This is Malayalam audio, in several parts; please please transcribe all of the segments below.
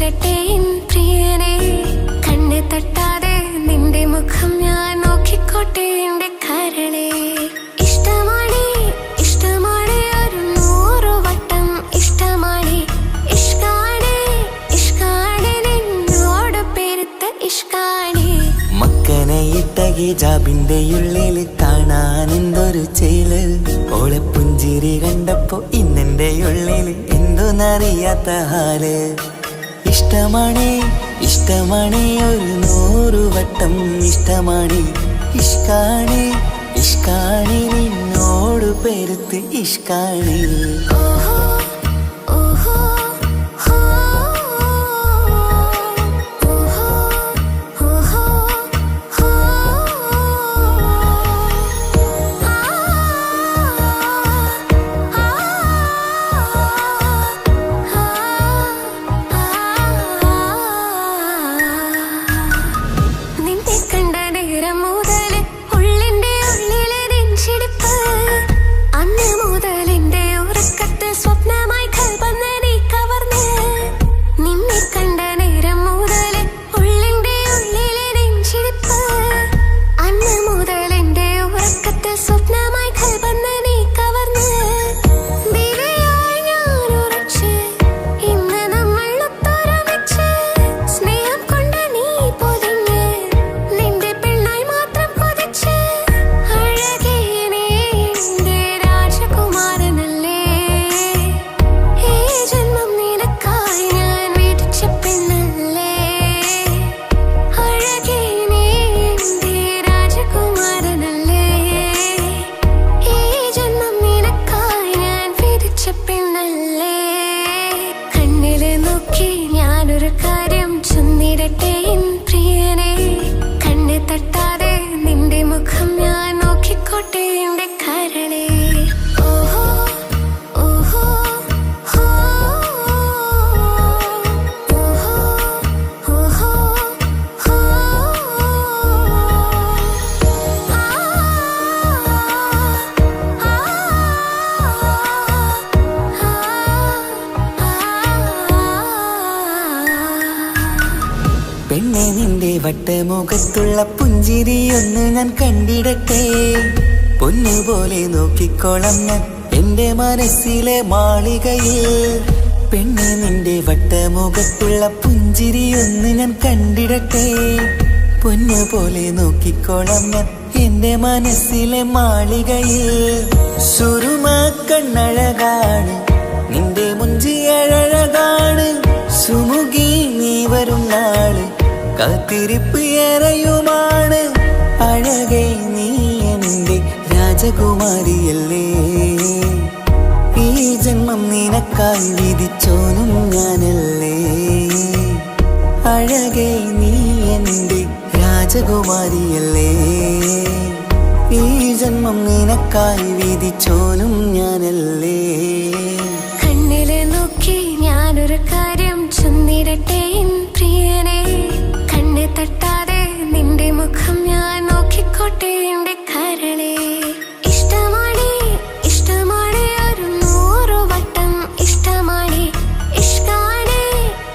ചൊന്നിടട്ടെ പ്രിയനെ, കണ്ണ് തട്ടാതെ നിന്റെ മുഖം ഞാൻ നോക്കിക്കോട്ടെ എന്റെ കരളെ. ഇഷ്ടമാണ് ഇഷ്ടമാണ് ഒരു 100 വട്ടം ഇഷ്ടമാണ്. ഇഷ്കാണ് ഇഷ്കാണ് നിന്നോട് പെരുത്ത ഇഷ്കാണ്. മക്കനയിട്ട ഹിജാബിന്റെ ഉള്ളിൽ കാണാൻ എന്തൊരു ചേല്. ഓളെ പുഞ്ചിരി കണ്ടപ്പോ ഇന്നെന്റെ ഉള്ളിൽ എന്തോന്നറിയാത്ത ഹാല്. ഇഷ്ടമാണ് ഇഷ്ടമാണ് ഒരു 100 വട്ടം ഇഷ്ടമാണ്. ഇഷ്കാണ് ഇഷ്കാണ് നിന്നോട് പെരുത്ത് ഇഷ്കാണ്. പെണ്ണെ നിന്റെ വട്ടമുഖത്തുള്ള പുഞ്ചിരിയൊന്ന് ഞാൻ കണ്ടിടട്ടെ. പൊന്നുപോലെ നോക്കിക്കോളം ഞാൻ എന്റെ മനസ്സിലെ മാളികയിൽ. പെണ്ണെ നിന്റെ വട്ടമുഖത്തുള്ള പുഞ്ചിരിയൊന്ന് ഞാൻ കണ്ടിടട്ടെ. പൊന്നുപോലെ നോക്കിക്കോളം ഞാൻ എന്റെ മനസ്സിലെ മാളികയിൽ. സുറുമ കണ്ണഴകാണ് നിന്റെ മുഞ്ചിയഴകാണ്. സുമുഖി നീ വരും നാള് കാത്തിരിപ്പ് ഏറെയുമാണ്. അഴകേ നീ എന്റെ രാജകുമാരിയല്ലേ. ഈ ജന്മം നിനക്കായി വിധിച്ചോനും ഞാനല്ലേ. അഴകേ നീ എന്റെ രാജകുമാരിയല്ലേ. ഈ ജന്മം നിനക്കായി വിധിച്ചോനും ഞാനല്ലേ. കണ്ണില് നോക്കി ഞാനൊരു കാര്യം ചൊന്നിടട്ടെ പ്രിയനെ, കണ്ണ് തട്ടാതെ നിന്റെ മുഖം ഞാൻ നോക്കിക്കോട്ടെ എന്റെ കരളെ. ഇഷ്ടമാണ് ഇഷ്ടമാണ് ഒരു 100 വട്ടം ഇഷ്ടമാണ്. ഇഷ്കാണ്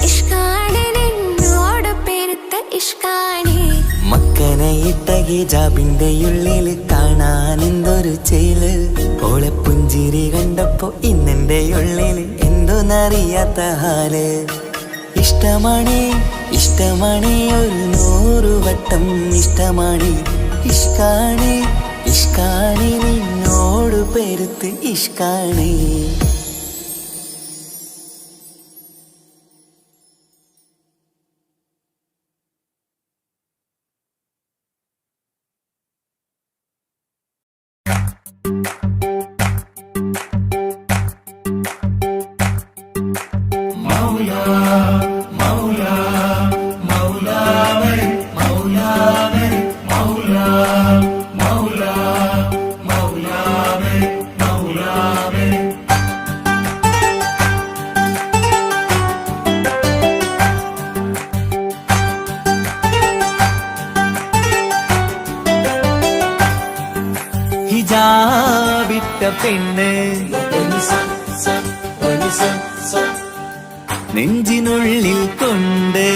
ഇഷ്കാണ് നിന്നോട് പെരുത്ത ഇഷ്കാണ്. മക്കനയിട്ട ഹിജാബിന്റെ ഉള്ളിൽ കാണാൻ എന്തൊരു ചേല്. ഓളെ പുഞ്ചിരി കണ്ടപ്പോ ഇന്നെന്റെ ഉള്ളിൽ എന്തോന്നറിയാത്ത ഹാല്. ഇഷ്ടമാണ് ഇഷ്ടമാണ് ഒരു 100 വട്ടം ഇഷ്ടമാണ്. ഇഷ്കാണ് ഇഷ്കാണ് നിന്നോട് പെരുത്ത് ഇഷ്കാണ്. ഹിജാബിട്ട പെണ്ണ് നെഞ്ചിനുള്ളിൽ കൊണ്ട്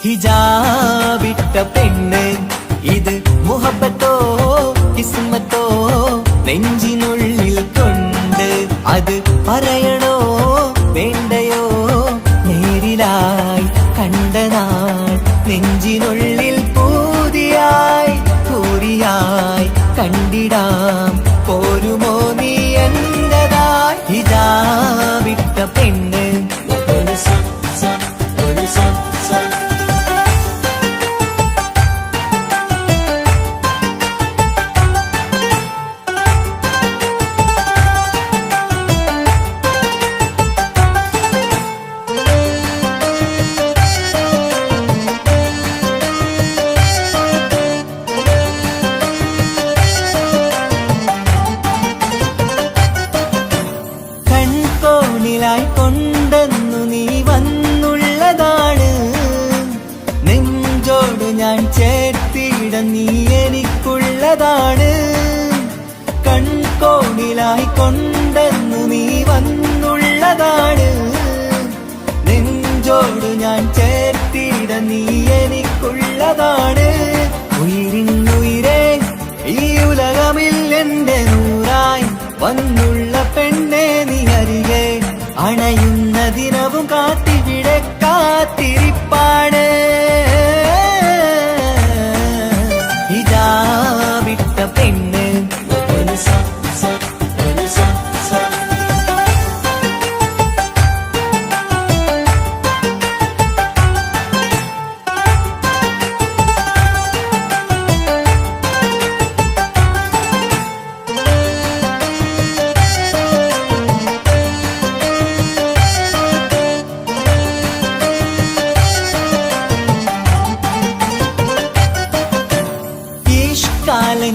ഹിജാബിട്ട പെണ്ണ് ഇത് മുഹബത്തോ കിസ്മത്തോ നെഞ്ചിനുള്ളിൽ കൊണ്ട് അത് പറയണോ വേണ്ടയോ നേരിലായി കണ്ട നാൾ നെഞ്ചിനുള്ളിൽ പൂതിയായി പൂരിയായി കണ്ടിടാം പോരുമോ നീ എന്റതായി ഹിജാബിട്ട പെണ്ണ് കൊണ്ടെന്നു നീ വന്നുള്ളതാണ് നെഞ്ചോട് ഞാൻ ചേർത്തിട നീ എനിക്കുള്ളതാണ് കൺകോണിലായി കൊണ്ടെന്നു നീ വന്നുള്ളതാണ് നെഞ്ചോട് ഞാൻ ചേർത്തിട നീ എനിക്കുള്ളതാണ് ഉയിരിന്നുയിരേ ഈ ഉലകമിൽ എന്റെ നൂറായി വന്നുള്ള പെണ്ണെ നീ അരികെ അണയുന്ന ദിനവും കാത്തിവിടെ കാത്തിരിപ്പാണ് ഹിജാബിട്ട പെണ്ണ്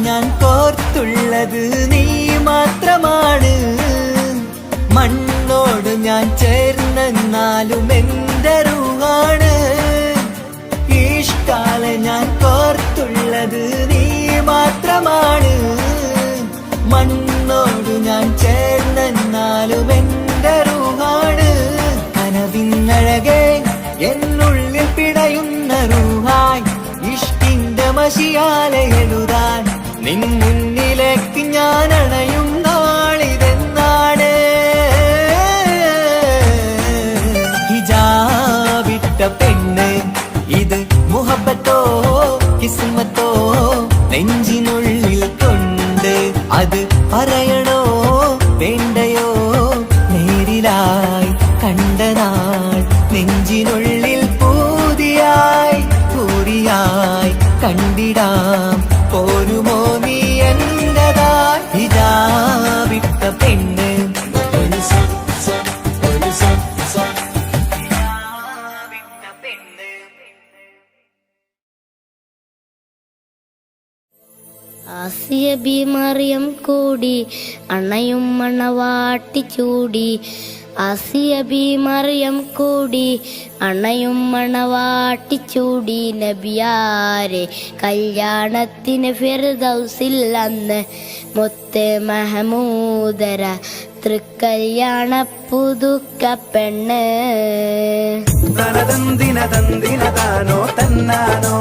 ഞാൻ കോർത്തുള്ളത് നീ മാത്രമാണ് മണ്ണോട് ഞാൻ ചേർന്നെന്നാലും എന്റെ റൂഹാണ് ഈഷ്കാല ഞാൻ കോർത്തുള്ളത് നീ മാത്രമാണ് മണ്ണോട് ഞാൻ ചേർന്നെന്നാലും എന്റെ റൂഹാണ് കനവിന്നഴകെ എന്നുള്ളിൽ പിടയുന്ന റൂഹായി ഇഷ്കിന്റെ മഷിയാലെ എഴുതാൻ നിൻ മുന്നിലേക്ക് ഞാൻ അണയും നാളിതെന്നാണ് ഹിജാബിട്ട പെണ്ണ് ഇത് മുഹബത്തോ കിസ്മത്തോ നെഞ്ചിനുള്ളിൽ കൊണ്ട് അത് പറയണോ വേണ്ടയോ നേരിലായി കണ്ട നാൾ നെഞ്ചിനുള്ളിൽ പൂതിയായി പൂരിയായി കണ്ടിടാം പോരുമോ നീ എന്റതായി ഹിജാബിട്ട പെണ്ണ് ആസിയ ബി മറിയം കൂടി അണയും മണവാട്ടി ചൂടി ആസിയ ബി മറിയം കൂടി അണയും മണവാട്ടി ചൂടി നബിയാരെ കല്യാണത്തിന് ഫിർദൗസിൽ അന്ന് മുത്ത് മഹമൂദര തൃക്കല്യാണ പുതുക്ക പെണ്ണ് തനതന്തിന തന്തിന താനോ തന്നാനോ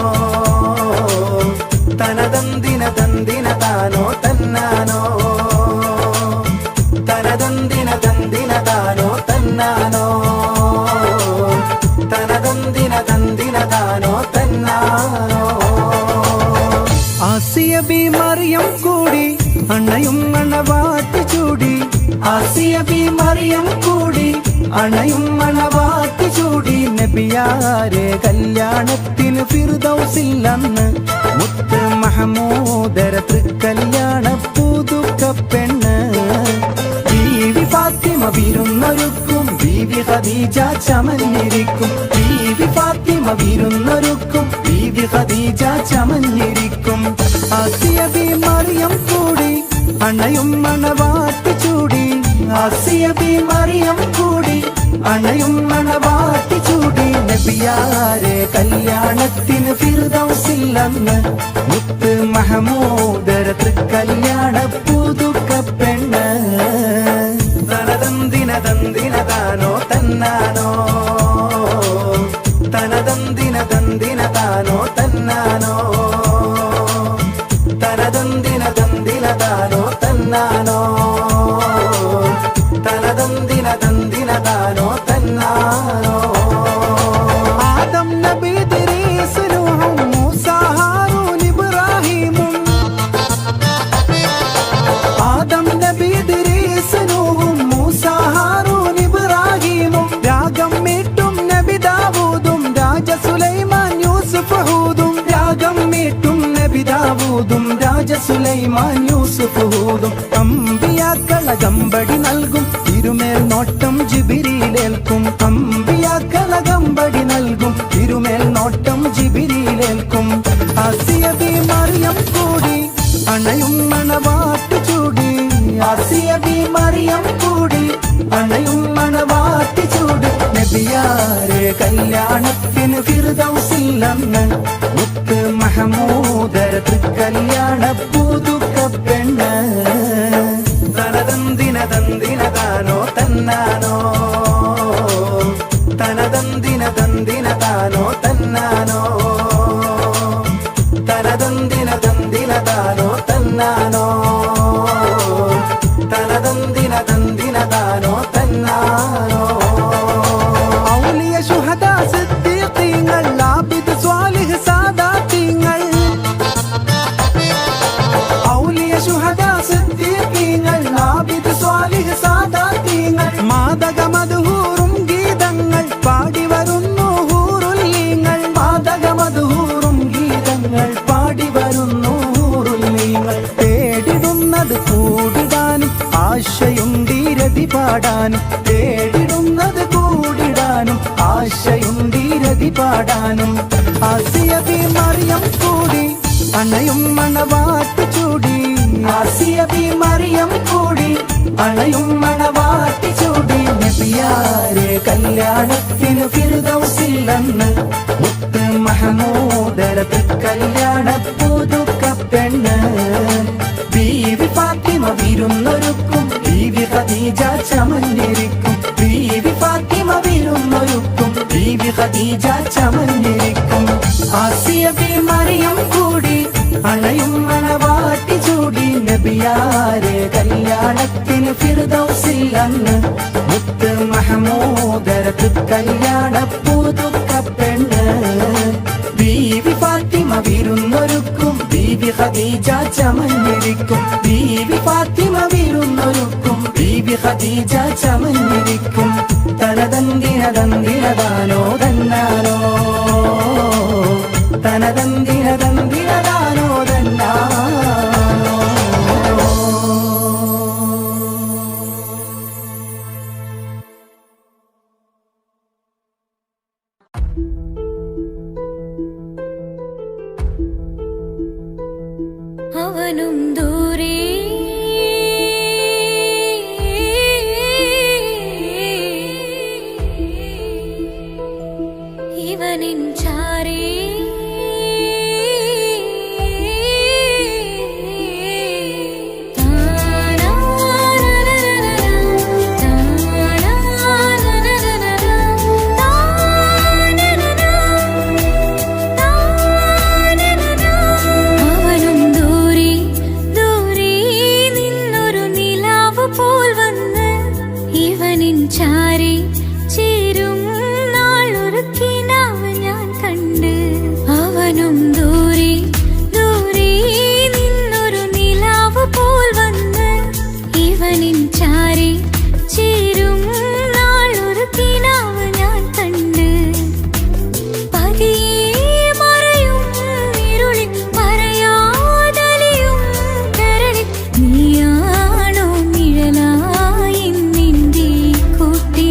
തനതന്തിന തന്തിന താനോ തന്നാനോ തനതന്തിന തന്തിന താനോ തന്നാനോ തനതന്തിന തന്തിന താനോ തന്നാനോ ആസിയ ബി മറിയം കൂടി അണയും മണവാട്ടി ചൂടി ആസിയ ബി മറിയം കൂടി അണയും മണവാട്ടി ചൂടി നബിയാരെ കല്യാണത്തിന് ഫിർദൗസിൽ അന്ന് മുത്ത് മഹമൂദര തൃക്കല്യാണ പുതുക്ക പെണ്ണ് ബീവി ഫാത്തിമ വിരുന്നൊരുക്കും ബീവി ഖദീജ ചമഞ്ഞിരിക്കും ബീവി ഫാത്തിമ വിരുന്നൊരുക്കും ബീവി ഖദീജ ചമഞ്ഞിരിക്കും ആസിയ ബി മറിയം കൂടി അണയും മണവാട്ടി ചൂടി ആസിയ ബി മറിയം കൂടി അണയും മണവാട്ടി ചൂടി നബിയാരെ കല്യാണത്തിന് ഫിർദൗസിൽ അന്ന് മുത്ത് മഹമൂദര തൃക്കല്യാണ പുതുക്ക പെണ്ണ് തനതന്തിന തനതന്തിന താനോ തന്നാനോ തനതന്തിന തന്തിന താനോ തന്നാനോ തനതന്തിന തന്തിന താനോ തന്നാനോ തനതന്തിന തന്തിന താനോ തന്നാനോ ആദം നബി ഇദ്രീസ് നൂഹും മൂസ ഹാറൂൻ ഇബ്രാഹീമും ആദം നബി ഇദ്രീസ് നൂഹും മൂസ ഹാറൂൻ ഇബ്രാഹീമും രാഗം മീട്ടും നബി ദാവൂദും രാജ സുലൈമാൻ യൂസുഫ് ഹൂദും രാഗം മീട്ടും നബി ദാവൂദും രാജ സുലൈമാൻ യൂസുഫ് ഹൂദും അമ്പിയാക്കളകമ്പടി നൽകും തിരുമേൽ നോട്ടം ജിബിരിയിലേൽക്കും അമ്പിയാക്കളകമ്പടി നൽകും തിരുമേൽ നോട്ടം ജിബിരിയിലേൽക്കും ആസിയ ബി മറിയം കൂടി അണയും മണവാട്ടി ചൂടി ആസിയ ബി മറിയം കൂടി അണയും മണവാട്ടി ചൂട് നബിയാരെ കല്യാണത്തിന് ഫിർദൗസിൽ അന്ന് മുത്ത് മഹമൂദര കല്യാണ പുതുക്ക പെണ്ണ് തനതന്തിന തന്തിന താനോ തന്നാനോ തനതന്തിന തന്തിന താനോ തന്നാനോ തനതന്തിന തന്തിന താനോ തന്നാനോ തനതന്തിന തന്തിന താനോ തന്നാനോ ഔലിയ ശുഹദാ സിദ്ദീഖീങ്ങൾ ആബിദ് സ്വാലിഹ് സാദാത്തീങ്ങൾ ഔലിയ ശുഹദാ സിദ്ദീഖീങ്ങൾ ആബിദ് സ്വാലിഹ് സാദാത്തീങ്ങൾ മാദക മദ്ഹൂറും ഗീതങ്ങൾ പാടി വരുന്നു ഹൂറുല്ലീങ്ങൾ മാദക മദ്ഹൂറും ഗീതങ്ങൾ പാടി വരുന്നു ഹൂറുല്ലീങ്ങൾ തേടിടുന്നത് കൂടിടാനും ആശയുണ്ടീരതി പാടാനും തേടിടുന്നത് കൂടിടാനും ആശയുണ്ടീരതി പാടാനും ആസിയ ബി മറിയം കൂടി അണയും മണവാട്ടി ചൂടി ആസിയ ബി മറിയം കൂടി അണയും മണവാട്ടി ചൂടി നബിയാരെ കല്യാണത്തിന് ഫിർദൗസിൽ അന്ന് മുത്ത് മഹമൂദര കല്യാണ പുതുക്ക പെണ്ണ് ബീവി ഫാത്തിമ വിരുന്നൊരുക്കും ബീവി ഖദീജ ചമഞ്ഞിരിക്കും ബീവി ഫാത്തിമ വിരുന്നൊരുക്കും ബീവി ഖദീജ ചമഞ്ഞിരിക്കും ആസിയ ബി മറിയം കൂടി അണയും മണവാട്ടി ചൂടി നബിയാരെ കല്യാണത്തിന് ഫിർദൗസിൽ അന്ന് മുത്ത് മഹമൂദര കല്യാണ പുതുക്ക പെണ്ണ് ബീവി ഫാത്തിമ വിരുന്നൊരുക്കും ബീവി ഖദീജ ചമഞ്ഞിരിക്കും ബീവി ഫാത്തിമ വിരുന്നൊരുക്കും ബീവി ഖദീജ ചമഞ്ഞിരിക്കും തനതന്തിന തന്തിന താനോ തന്നാനോ തനതന്തിന തന്തിന താനോ തന്നാനോ അവനും ദൂരെ ഇവനിൻ ചാരേ ചാരി ചേരും നാളൊരുക്കിനാവ് ഞാൻ കണ്ട് അവനും ദൂരെ ദൂരെ നിന്നൊരു നിലാവ് പോൽ വന്ന് ഇവനിൻ ചാരി ചേരും നാളൊരുക്കിനാവ് ഞാൻ കണ്ട് പതിയെ മറയും ഇരുളിൽ പറയാതലിയും കരളിൽ നീയാണോ നിഴലായി നിന്റെ കൂട്ടി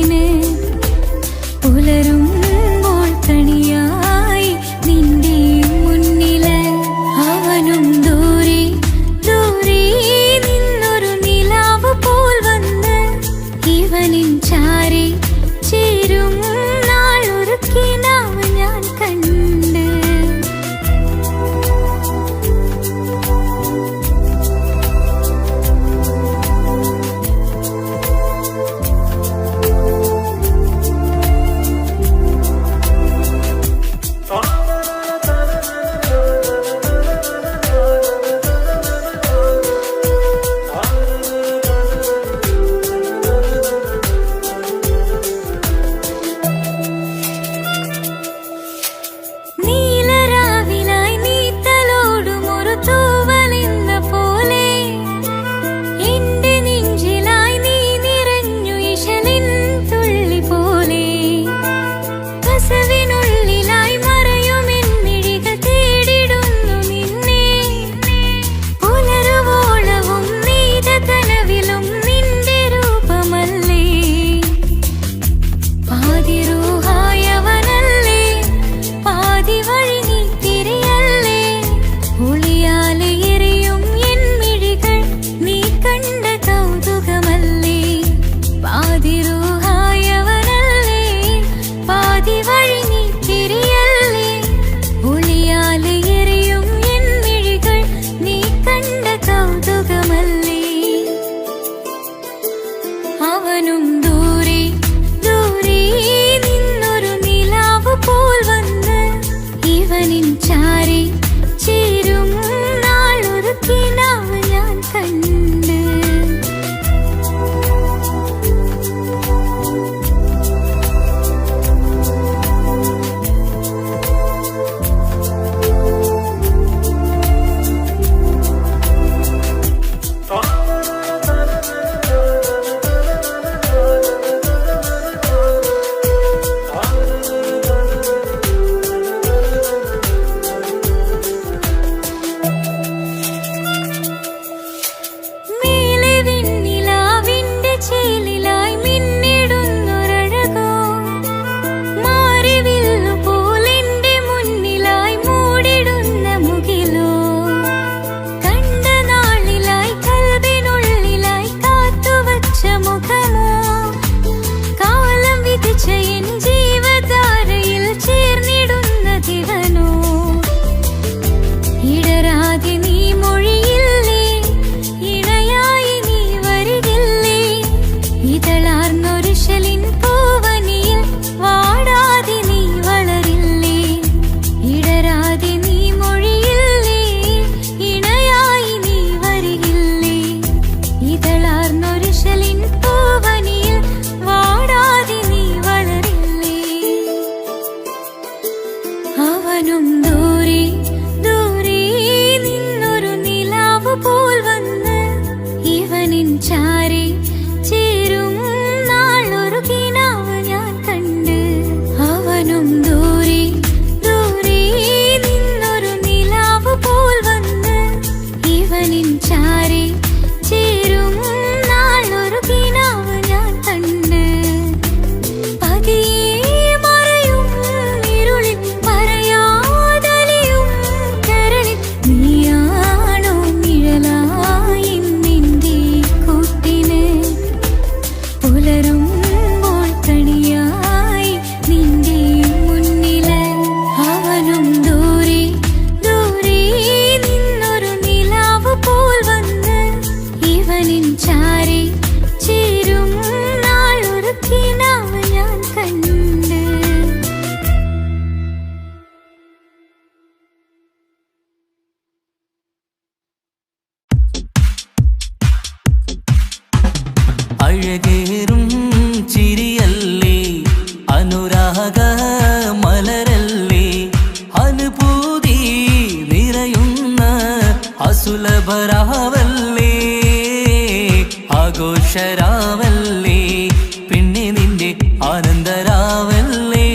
ആനന്ദരാവല്ലേ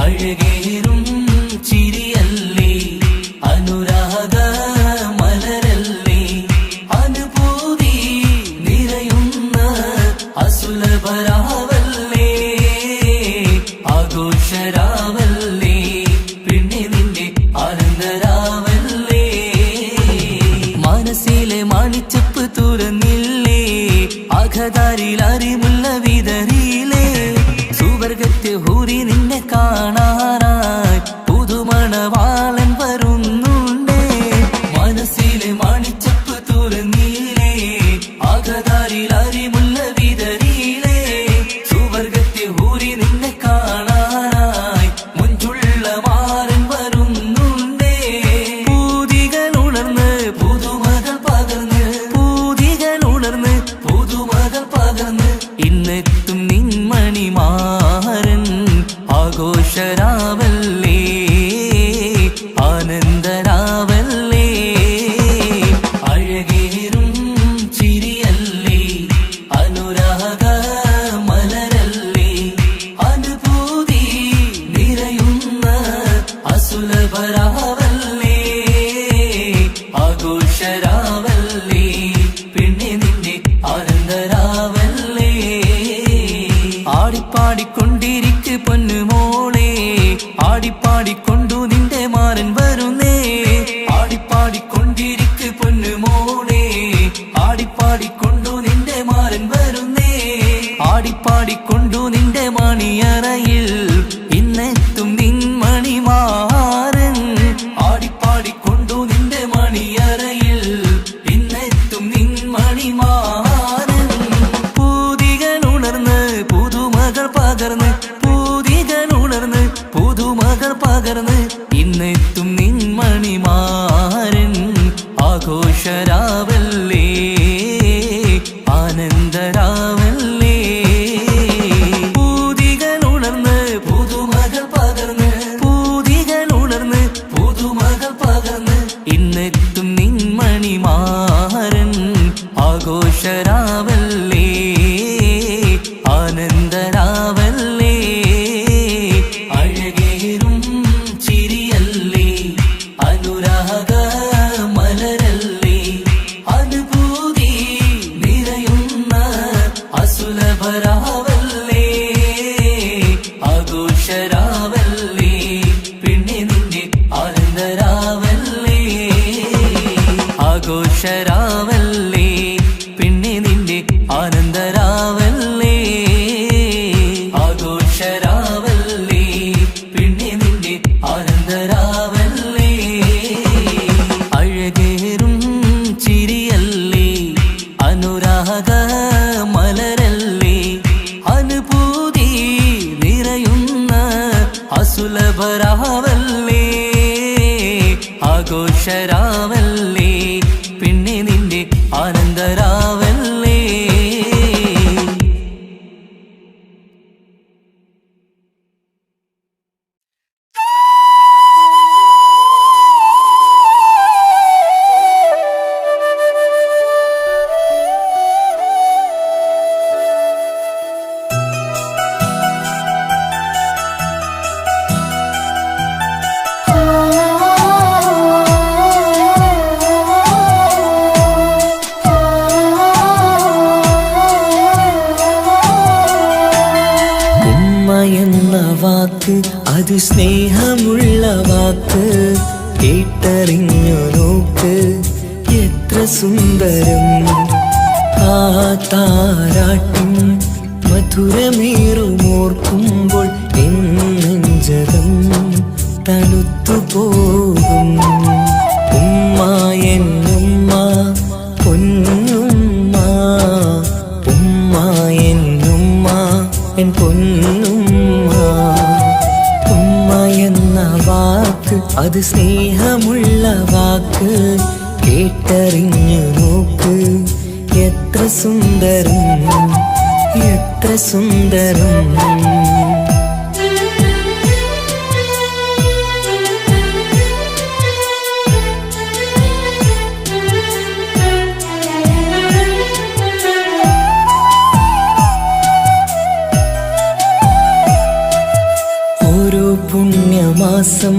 അഴകേറും ചിരിയല്ലേ അനുരാഗ മലരല്ലേ അനുഭൂതി നിറയുന്ന അസുലഭരാവല്ലേ ആഘോഷരാവല്ലേ പിന്നെ നിന്റെ ആനന്ദരാവല്ലേ മനസ്സിലെ മാണിച്ചപ്പ് തുറന്നില്ലേ അഖദാരിൽ അറിമുള്ള വിതറിയില്ലേ സുവർഗത്തെ ഹൂരി നിന്നെ കാണാനായി പുതുമണവാളൻ വരുന്നുണ്ടേ മനസ്സിലെ മാണിച്ചപ്പ് തുറന്നില്ലേ അഖദാരിൽ അറിമുള്ള വിതറിയില്ലേ സുവർഗത്തെ ഹൂരി നിന്നെ കാണാനായി മുഞ്ചുള്ള മാറൻ വരുന്നുണ്ടേ പൂതികൾ ഉണർന്ന് പുതുമകൾ പകർന്ന് പൂതികൾ ഉണർന്ന് പുതുമകൾ പകർന്ന് ഇന്നെത്തും നിൻമണിമാരൻ ആഘോഷരാവല്ലേ ആനന്ദരാവല്ലേ അഴകേറും ചിരിയല്ലേ അനുരാഗ മലരല്ലേ അനുഭൂതി നിറയുന്ന അസുലഭരാവല്ലേ ആഘോഷരാവല്ലേ പിന്നെ നിന്റെ ആനന്ദരാവല്ലേ ആടിപ്പാടിക്കൊണ്ടിരിക്ക് പൊന്നുമോളെ ആടിപ്പാടിക്കൊണ്ടു നിന്റെ മാരൻ വരുന്നേ ആടിപ്പാടിക്കൊണ്ടിരിക്ക് പൊന്നുമോളെ ആടിപ്പാടിക്കൊണ്ടു നിന്റെ മാരൻ വരുന്നേ ആടിപ്പാടിക്കൊണ്ടു നിന്റെ മണിയറയിൽ ഇന്നെത്തും നിൻമണിമാരൻ ആടിപ്പാടിക്കൊണ്ടു നിന്റെ മണിയറയിൽ ഇന്നെത്തും നിൻമണിമാരൻ പൂതികൾ ഉണർന്ന് പുതുമകൾ പകർന്ന് പൂതികൾ ഉണർന്ന് പുതുമകൾ പകർന്ന് ഇന്നെത്തും നിൻമണിമാരൻ ആഘോഷരാവല്ലേ ആനന്ദരാവല്ലേ പൂതികൾ ഉണർന്ന് പുതുമകൾ പകർന്ന് പൂതികൾ ഉണർന്ന് പുതുമകൾ പകർന്ന് ഇന്നെത്തും നിൻമണിമാരൻ ആഘോഷരാവല്ലേ ആനന്ദരാവല്ലേ അഴകേറും ചിരിയല്ലേ അനുരാഗ മലരല്ലേ അനുഭൂതി നിറയുന്ന അസുലഭരാവല്ലേ ആഘോഷരാവല്ലേ പിന്നെ നിന്റെ ആനന്ദരാവല്ലേ ആഘോഷരാവല്ലേ പിന്നെ നിന്റെ ആനന്ദരാവല്ലേ ആഘോഷരാവല്ലേ പിന്നെ നിന്റെ ആനന്ദരാവല്ലേ അഴകേറും ചിരിയല്ലേ അനുരാഗ മലരല്ലേ അനുഭൂതി നിറയുന്ന അസുലഭരാവല്ലേ ആഘോഷരാവല്ലേ പിന്നെ നിന്റെ ആനന്ദരാവല്ലേ വാക്ക് അത് സ്നേഹമുള്ള വാക്ക് കേട്ടറിഞ്ഞു നോക്ക് എത്ര സുന്ദരം ആ താരാട്ടിൻ മധുരമേറുമോർക്കുമ്പോൾ എൻ നെഞ്ചകം തണുത്തുപോകും ഉമ്മ എന്നുമ്മ പൊന്നുമ്മ ഉമ്മ എന്നുമ്മ എൻ പൊന്നുമ്മ ഉമ്മ എന്ന വാക്ക് അത് സ്നേഹമുള്ള വാക്ക് കേട്ടറിഞ്ഞു നോക്ക് എത്ര സുന്ദരം എത്ര സുന്ദരം മാസം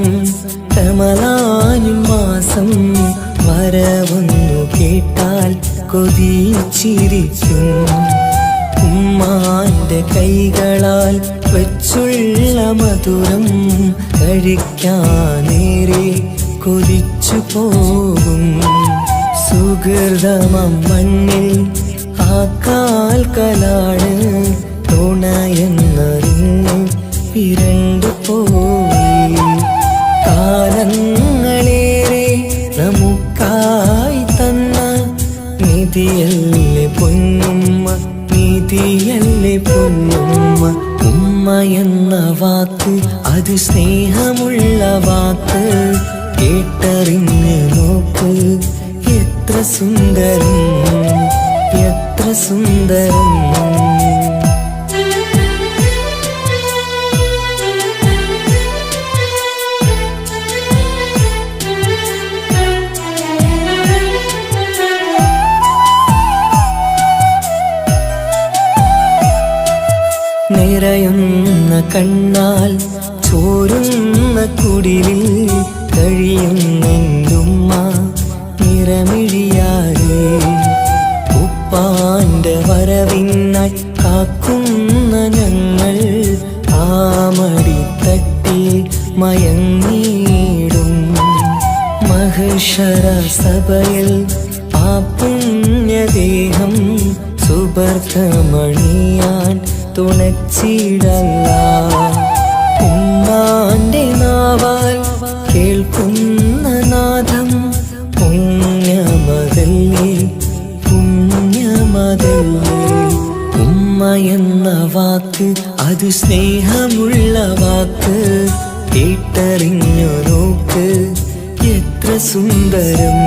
റമളാനിൻ മാസം വരവൊന്നു കേട്ടാൽ കൊതിച്ചിരിക്കും ഉമ്മാന്റെ കൈകളാൽ വെച്ചുള്ള മധുരം കഴിക്കാനേറെ കൊതിച്ചു പോകും സുഹൃതമം മണ്ണിൽ ആ കാൽക്കലാണ് തുണയെന്നറിഞ്ഞ് പിരണ്ടു പോയി കാലങ്ങളേറെ നമുക്കായി തന്ന നിധിയല്ലേ പൊന്നുമ്മ നിധിയല്ലേ പൊന്നുമ്മ ഉമ്മ എന്ന വാക്ക് അത് സ്നേഹമുള്ള വാക്ക് കേട്ടറിഞ്ഞ് നോക്ക് എത്ര സുന്ദരം എത്ര സുന്ദരം നിറയുന്ന കണ്ണാൽ ചോരുന്ന കുടിലിൽ കഴിയുന്നുമ്മ നിറമിഴിയാതെ ഉപ്പാന്റെ വരവിനായി കാക്കുന്ന ഞങ്ങൾ ആമടിത്തട്ടിൽ മയങ്ങിയിടും മഹശര സഭയിൽ ആ പുണ്യദേഹം സുബർക്കമണിയാൻ തുണച്ചിടല്ല ഉമ്മാന്റെ നാവാൽ കേൾക്കുന്ന നാദം പുണ്യമതല്ലേ പുണ്യമതല്ലേ ഉമ്മ എന്ന വാക്ക് അത് സ്നേഹമുള്ള വാക്ക് കേട്ടറിഞ്ഞു നോക്ക് എത്ര സുന്ദരം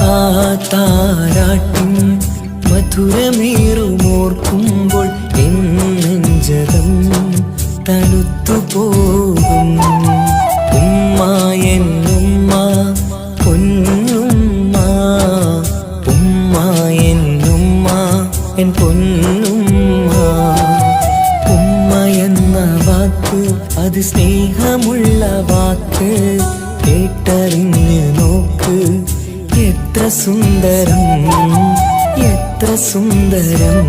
ആ താരാട്ടിൻ മധുരമേറുമോർക്കുമ്പോൾ നെഞ്ചകം തണുത്തു പോകും ഉമ്മ എന്നുമ്മ പൊന്നുമ്മ ഉമ്മ എന്നുമ്മ എൻ പൊന്നുമ്മ ഉമ്മ എന്ന വാക്ക് അത് സ്നേഹമുള്ള വാക്ക് കേട്ടറിഞ്ഞ് നോക്ക് എത്ര സുന്ദരം എത്ര സുന്ദരം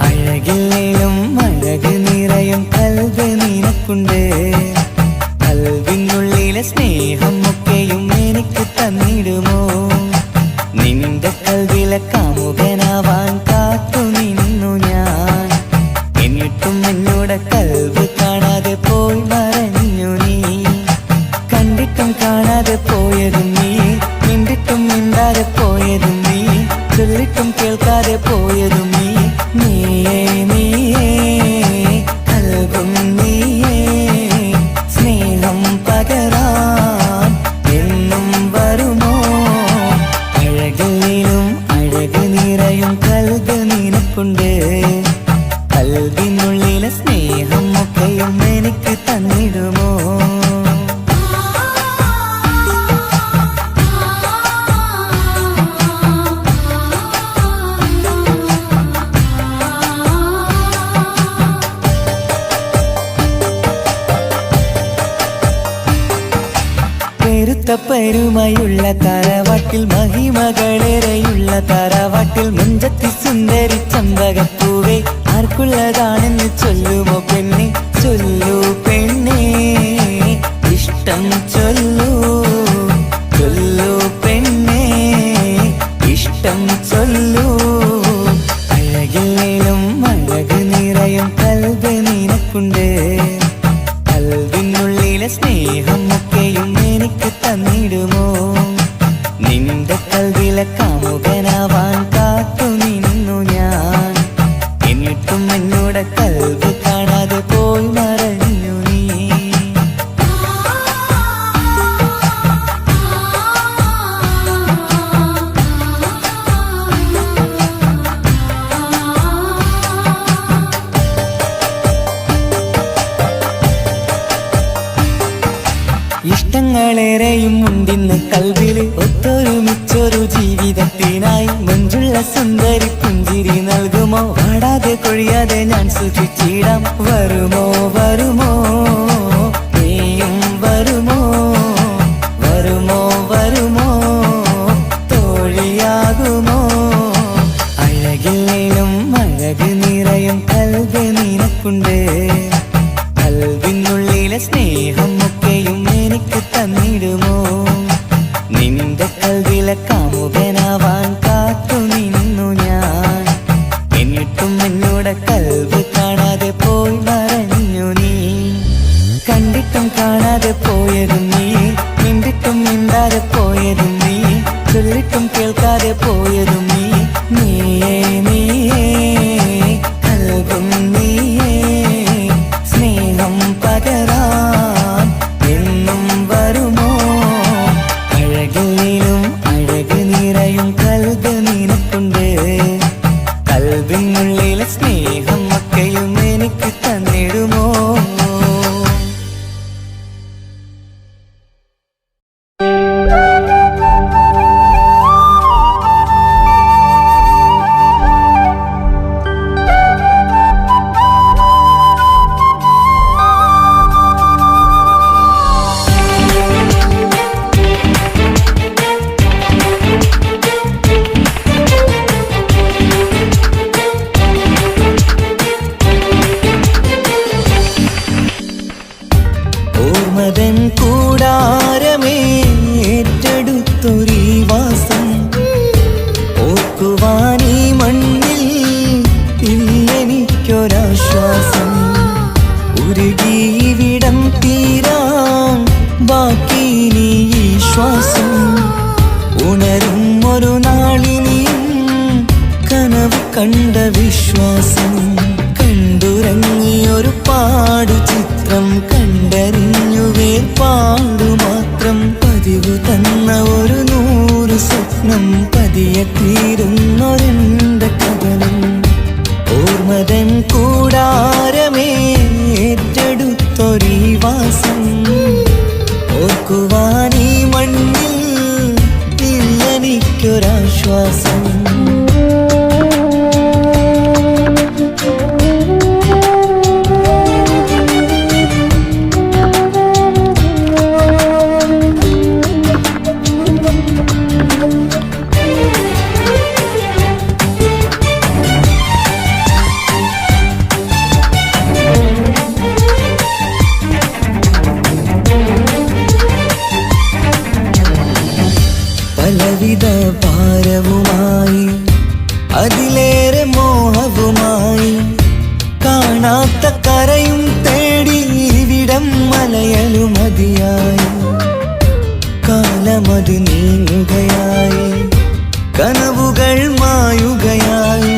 അഴകില്ലേലും അഴക് നിറയും കൽബ് നിനക്കുണ്ട് കൽവിനുള്ളിലെ സ്നേഹം ഒക്കെയും എനിക്ക് തന്നിടുമോ നിന്റെ കൽവിലെ കാമുകനാവാൻ കാത്തു നിന്നു ഞാൻ എന്നിട്ടും എന്നോട് കൽവ് കാണാതെ പോയി മറഞ്ഞു നീ കണ്ടിട്ടും കാണാതെ പോയതും നീ മിണ്ടിട്ടും മിണ്ടാതെ പോയതും നീ ചൊല്ലിട്ടും കേൾക്കാതെ പോയതും നീ നീയേ നീയേ കൽവും നീയേ സ്നേഹം പകരാൻ എന്നും വരുമോ അഴകിലും അഴക് നിറയും കൽബ് നിനക്കുണ്ട് കൽബിനുള്ളിലെ സ്നേഹം ഒക്കെയും എനിക്ക് തന്നിടുമോ പെരുമയുള്ള തറവാട്ടിൽ മഹിമകളേറെയുള്ള തറവാട്ടിൽ മുഞ്ചത്തി സുന്ദരി ചമ്പകപ്പൂവേ ആർക്കുള്ളതാണെന്ന് ചൊല്ലുമോ പെണ്ണെ ചൊല്ലൂ പെണ്ണേ ഇഷ്ടം ചൊല്ലൂ ചൊല്ലൂ പെണ്ണേ ഇഷ്ടം ചൊല്ലൂ അഴകില്ലേലും അഴക് നിറയും കൽബ് നിനക്കുണ്ട് കൽവിനുള്ളിലെ സ്നേഹം ഒക്കെയും എനിക്ക് തന്നിടുമോ നിന്റെ കൽവിലെ കാമുകനാവാൻ കാത്തു നിന്നു ഞാൻ എന്നിട്ടും എന്നോട് കൽവ് കാണാതെ പോയി മറഞ്ഞു നീ സ്വപ്നങ്ങളേറെയും ഉണ്ടിന്ന് കൽവില് ഒത്തൊരുമിച്ചൊരു ജീവിതത്തിനായി മഞ്ജുള്ള സുന്ദരി പുഞ്ചിരി നൽകുമോ വാടാതെ കൊഴിയാതെ ഞാൻ സൂക്ഷിച്ചിടാം വരുമോ വരുമോ നീയും വരുമോ വരുമോ വരുമോ തോഴിയാകുമോ അഴകില്ലേലും അഴക് നിറയും കൽവ് നിനക്കുണ്ട് കൽവിനുള്ളിലെ സ്നേഹം ഒക്കെയും എനിക്ക് തന്നിടുമോ നിന്റെ കൽവിലെ കാമുകനാവാൻ കാത്തു നിന്നു ഞാൻ എന്നിട്ടും എന്നോട് കൽവ് കാണാതെ പോയി മറഞ്ഞു നീ കണ്ടിട്ടും കാണാതെ പോയതും നീ മിണ്ടിട്ടും മിണ്ടാതെ പോയതും നീ ചൊല്ലിട്ടും കേൾക്കാതെ പോയതും നീ നീയേ നീയേ കൽവും നീയേ സ്നേഹം പകരാൻ എന്നും വരുമോ അഴകിലും അഴക് നിറയും കൽവ് നിനക്കുണ്ട് കൽവിനുള്ളിലെ സ്നേഹം ഒക്കെയും എനിക്ക് തന്നിടുമോ ഓർമ്മതൻ കൂടാരമേ ഏറ്റെടുത്തൊരീ വാസം ഓർക്കുവാനീ മണ്ണിൽ ഇല്ലെനിക്കൊരാശ്വാസം ഉരുകിവിടം തീരാൻ ബാക്കി നീ ഈ ശ്വാസം ഉണരും ഒരു നാളിനിയും കനവ് കണ്ട വിശ്വാസം കണ്ടുറങ്ങിയൊരു പാടു ചിത്രം കണ്ടറിഞ്ഞു വേർപാടു മാത്രം പതിവു തന്ന ഒരു 100 സ്വപ്നം പതിയെ തീരുന്നൊരെന്റെ കഥനം ഓർമ്മതൻ കൂടാരമേ ഏറ്റെടുത്തൊരീ വാസം ഓർക്കുവാനീ മണ്ണിൽ ഇല്ലെനിക്കൊരാശ്വാസം പലവിധ ഭാരവുമായി അതിലേറെ മോഹവുമായി കാണാത്ത കരയും തേടി ഇവിടം മലയലുമതിയായി കാലമത് നീങ്ങുകയായി കനവുകൾ മായുകയായി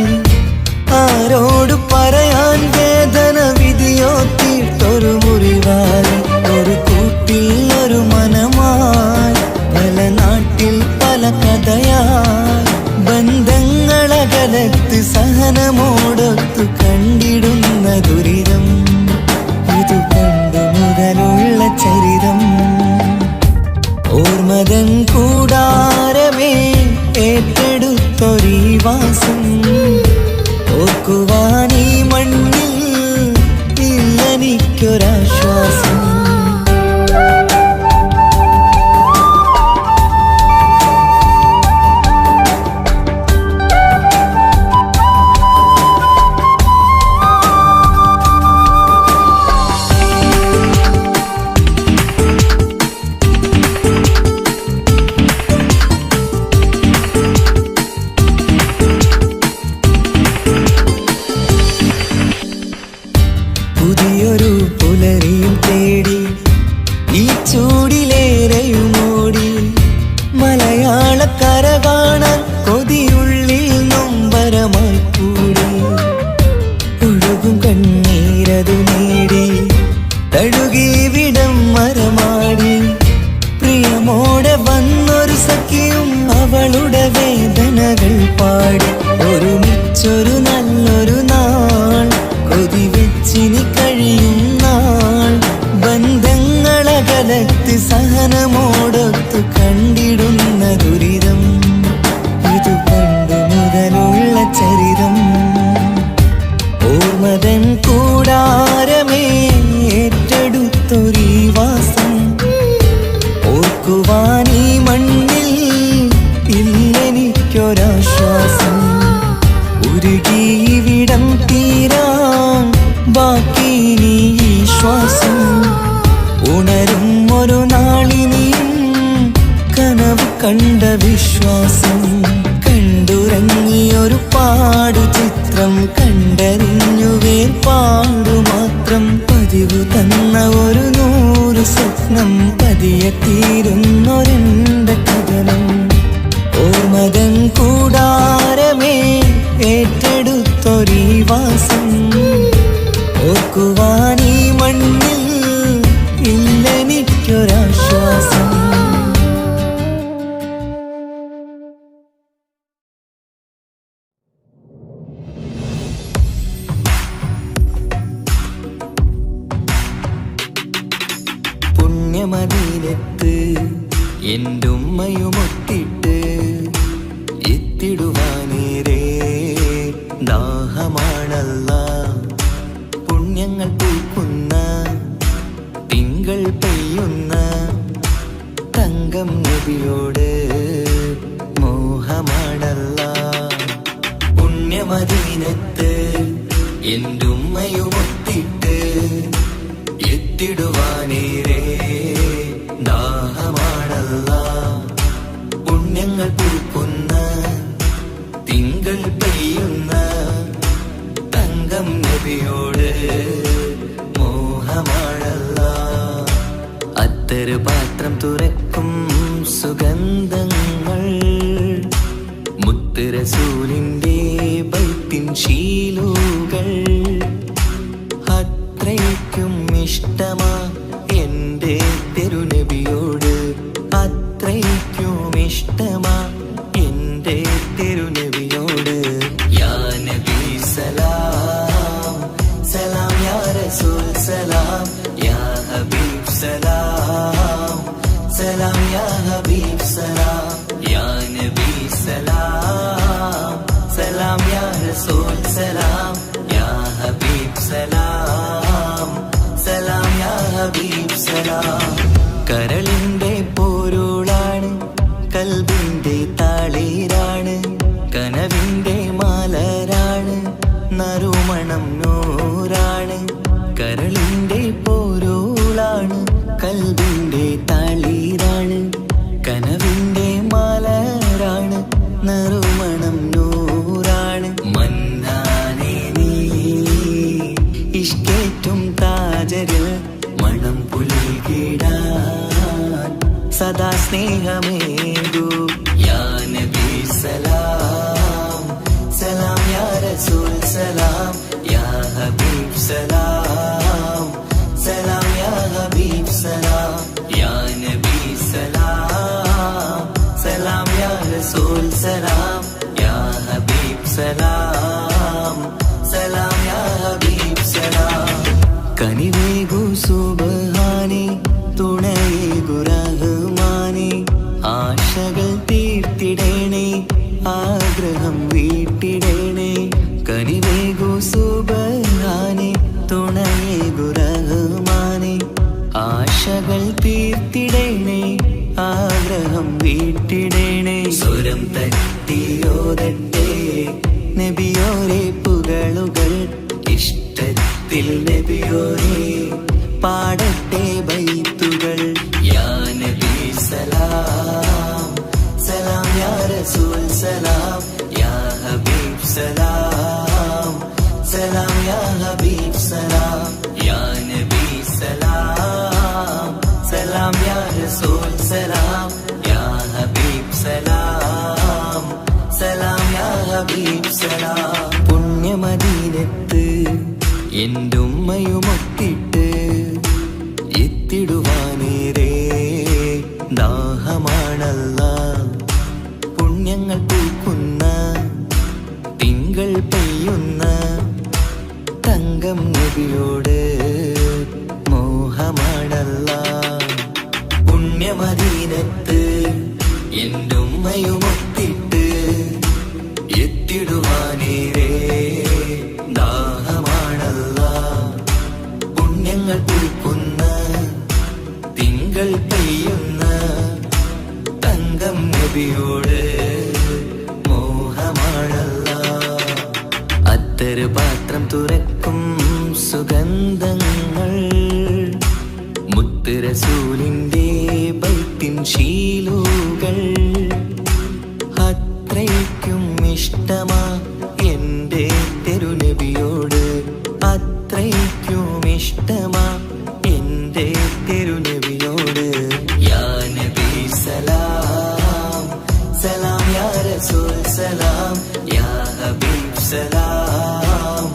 ആരോട് പറയാൻ വേദന വിധിയോ തീർത്തൊരു മുറിവായി ഒരു കൂട്ടിൽ ഒരു മനമായി പല നാട്ടിൽ പല കഥയായി ബന്ധങ്ങളകലത്ത് സഹനമോടൊത്തു കണ്ടിടുന്ന ദുരിതം ഇതു പണ്ടു മുതലുള്ള ചരിതം ഓർമ്മതൻ കൂടാരമേ ഏറ്റെടുത്തൊരീ വാസം ഓർക്കുവാനീ മണ്ണിൽ ഇല്ലെനിക്കൊരാശ്വാസം പുതിയൊരു പുലരിയും തേടി ഉരുകിയിവിടം തീരാൻ ബാക്കി നീ ശ്വാസം. ഉണരും ഒരു നാളിനിയും കനവ് കണ്ട വിശ്വാസം. കണ്ടുറങ്ങിയൊരു പാടു ചിത്രം കണ്ടറിഞ്ഞു വേർപാടു മാത്രം. പതിവ് തന്ന ഒരു 100 സ്വപ്നം പതിയെ തീരുന്നൊരെന്റെ കഥനം. ഓർമ്മതൻ കൂടാരമേ ഏറ്റെടുത്തൊരീ വാസം. ഓർക്കുവാനീ മണ്ണിൽ ഇല്ലെനിക്കൊരാശ്വാസം. പുണ്യമദീനത്ത് എൻ്റെ ഉമ്മയുമൊത്തിട്ട് എത്തിടുവാനേരേ ദാഹമാണല്ലാ. പുണ്യങ്ങൾ പൂക്കുന്ന തിങ്കൾ പെയ്യുന്ന തങ്കം നബിയോട് മോഹമാണല്ലാ. പുണ്യമദീനത്ത് എൻ്റെ ഉമ്മയുമൊത്തിട്ട് എത്തിടുവാനേരേ ദാഹമാണല്ലാ. പുണ്യങ്ങൾ പൂക്കുന്ന തിങ്കൾ പെയ്യുന്ന തങ്കം നബിയോട് മോഹമാണല്ലാ. അത്തറ് പാത്രം തുറക്കും സുഗന്ധങ്ങൾ മുത്ത് റസൂലിന്റെ ബൈത്തിൻ ശീലുകൾ. അത്രയ്ക്കും ഇഷ്ടമാ എൻ്റെ തിരുനബിയോട്. അത്രയ്ക്കും ഇഷ്ടമാ എൻ്റെ തിരുനബിയോട്. യാ നബി സലാം സലാം യാ റസൂൽ സലാം യാ ഹബീബ് സലാം സലാം യാ ഹബീബ് സലാം യാ നബി സലാം സലാം യാ റസൂൽ സലാം യാ ഹബീബ് സലാം സലാം യാ ഹബീബ് സലാം. കരളിന്റെ പോരുളാണ് കൽബിന്റെ താളീരാണ് കനവിന്റെ മാലരാണ് നറുമണം നൂറാണ്. കരളിന്റെ പോരുളാണ് കൽബിന്റെ താളീരാണ് കനവിന്റെ മാലരാണ് നറുമണം നൂറാണ്. മന്നാനേ നീ ഇഷ്കേറ്റും താജരിൽ മണം പുൽകിടാൻ സദാ സ്നേഹമേകൂ. യാ നബി സലാം സലാം യാ റസൂൽ സലാം യാ ഹബീബ് സലാം സലാം യാ ഹബീബ് സലാം യാ നബി സലാം സലാം യാ റസൂൽ സലാം യാ ഹബീബ് സലാം സലാം യാ ഹബീബ് സലാം. കനിവേകു സുബ്ഹാനേ തുണയേകു റഹ്മാനേ. ആശകൾ തീർത്തിടേണേ ആഗ്രഹം വീട്ടിടേണേ. കനിവേകു സുബ്ഹാനേ തുണയേകു റഹ്മാനേ. ആശകൾ തീർത്തിടേണേ ആഗ്രഹം വീട്ടിടേണേ. സ്വരം തട്ടിയോരട്ടെ നബിയോരെ പുകളുകൾ. ഇഷ്ടത്തിൽ നബിയോരെ പാടട്ടെ ബൈത്തുകൾ. യാ നബി സലാം സലാം യാ റസൂൽ സലാം യാ ഹബീബ് സലാം സലാം യാ ഹബീബ് സലാം യാ നബി സലാം സലാം യാ റസൂൽ സലാം യാ ഹബീബ് സലാം സലാം യാ ഹബീബ് സലാം. പുണ്യമദീനത്ത് എൻ്റെ ഉമ്മയുമൊത്തിട്ട് എത്തിടുവാനേരേ ദാഹമാണല്ലാ. പുണ്യങ്ങൾ പൂക്കുന്ന തിങ്കൾ പെയ്യുന്ന തങ്കം നബിയോട് മോഹമാണല്ലാ. പുണ്യമദീനത്ത് എൻ്റെ ഉമ്മയുമൊത്തിട്ട് എത്തിടുവാനേരേ ദാഹമാണല്ലാ. പുണ്യങ്ങൾ പൂക്കുന്ന തിങ്കൾ പെയ്യുന്ന തങ്കം നബിയോട് മോഹമാണല്ലാ. തുറക്കും സുഗന്ധങ്ങൾ മുത്ത് റസൂലിന്റെ ബൈത്തിൻ ശീലുകൾ അത്രയ്ക്കും ഇഷ്ടമാ എൻ്റെ തിരുനബിയോട് അത്രയ്ക്കും ഇഷ്ടമാ എൻ്റെ തിരുനബിയോട് യാ നബി സലാം സലാം യാ റസൂൽ സലാം യാ ഹബീബ് സലാം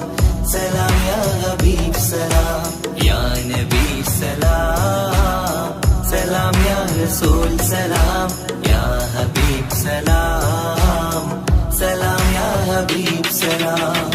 സലാം യാ ഹബീബ് സലാം യാ നബി സലാം സലാം യാ റസൂൽ സലാം യാ ഹബീബ് സലാം സലാം യാ ഹബീബ് സലാം.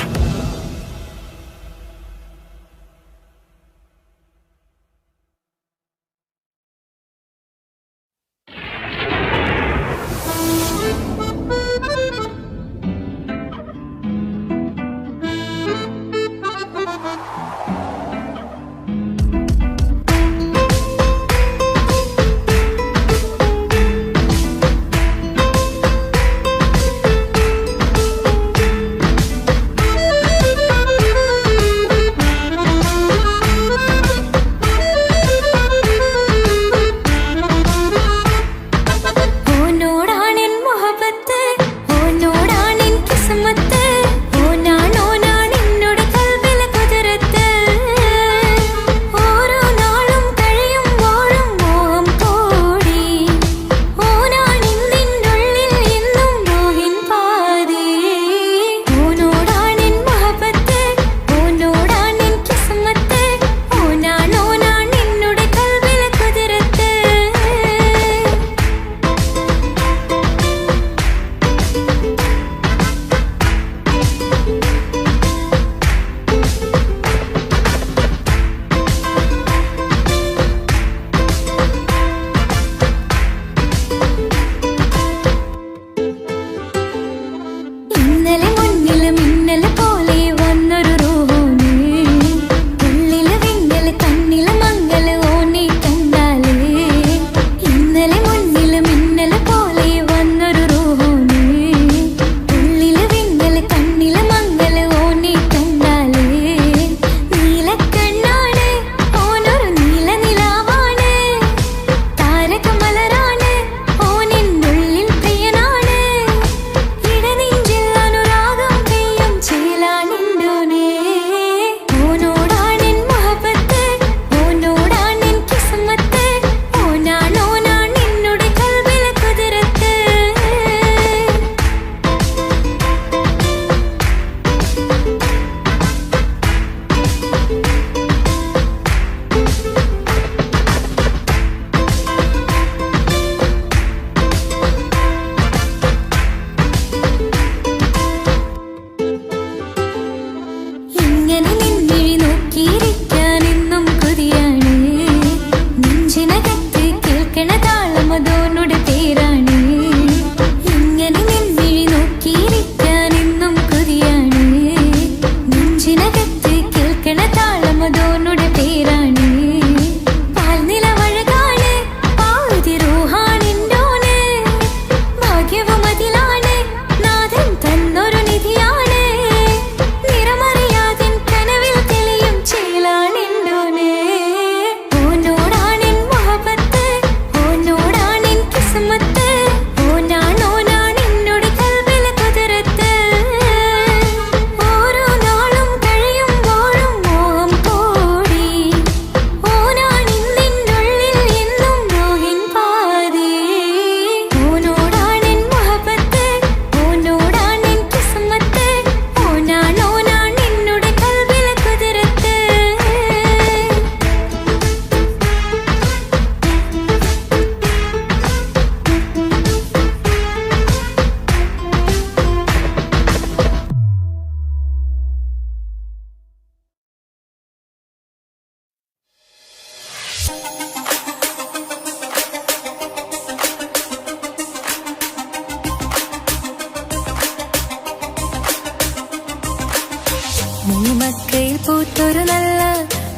മക്കയിൽ പൂത്തൊരു നല്ല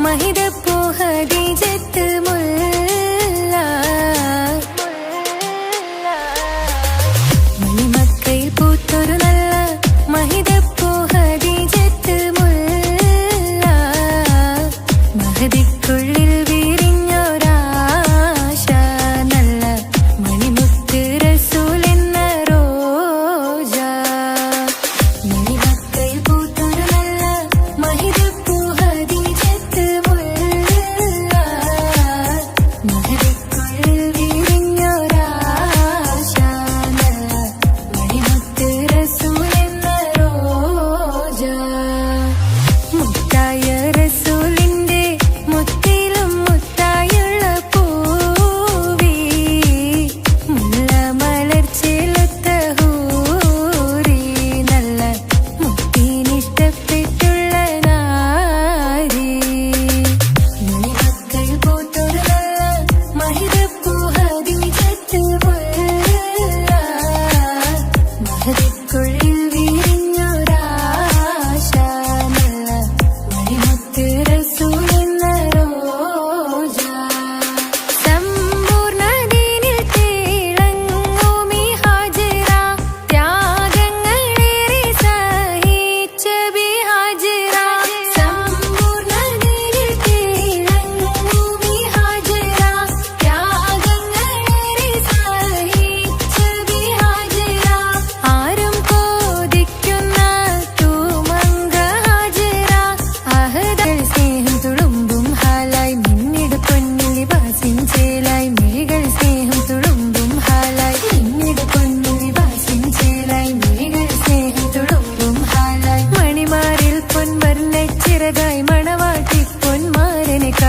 മഹിതപ്പൂ ഖദീജത്ത് മുല്ല. മക്കയിൽ പൂത്തൊരു നല്ല മഹിതപ്പൂ ഖദീജത്ത് മുല്ല.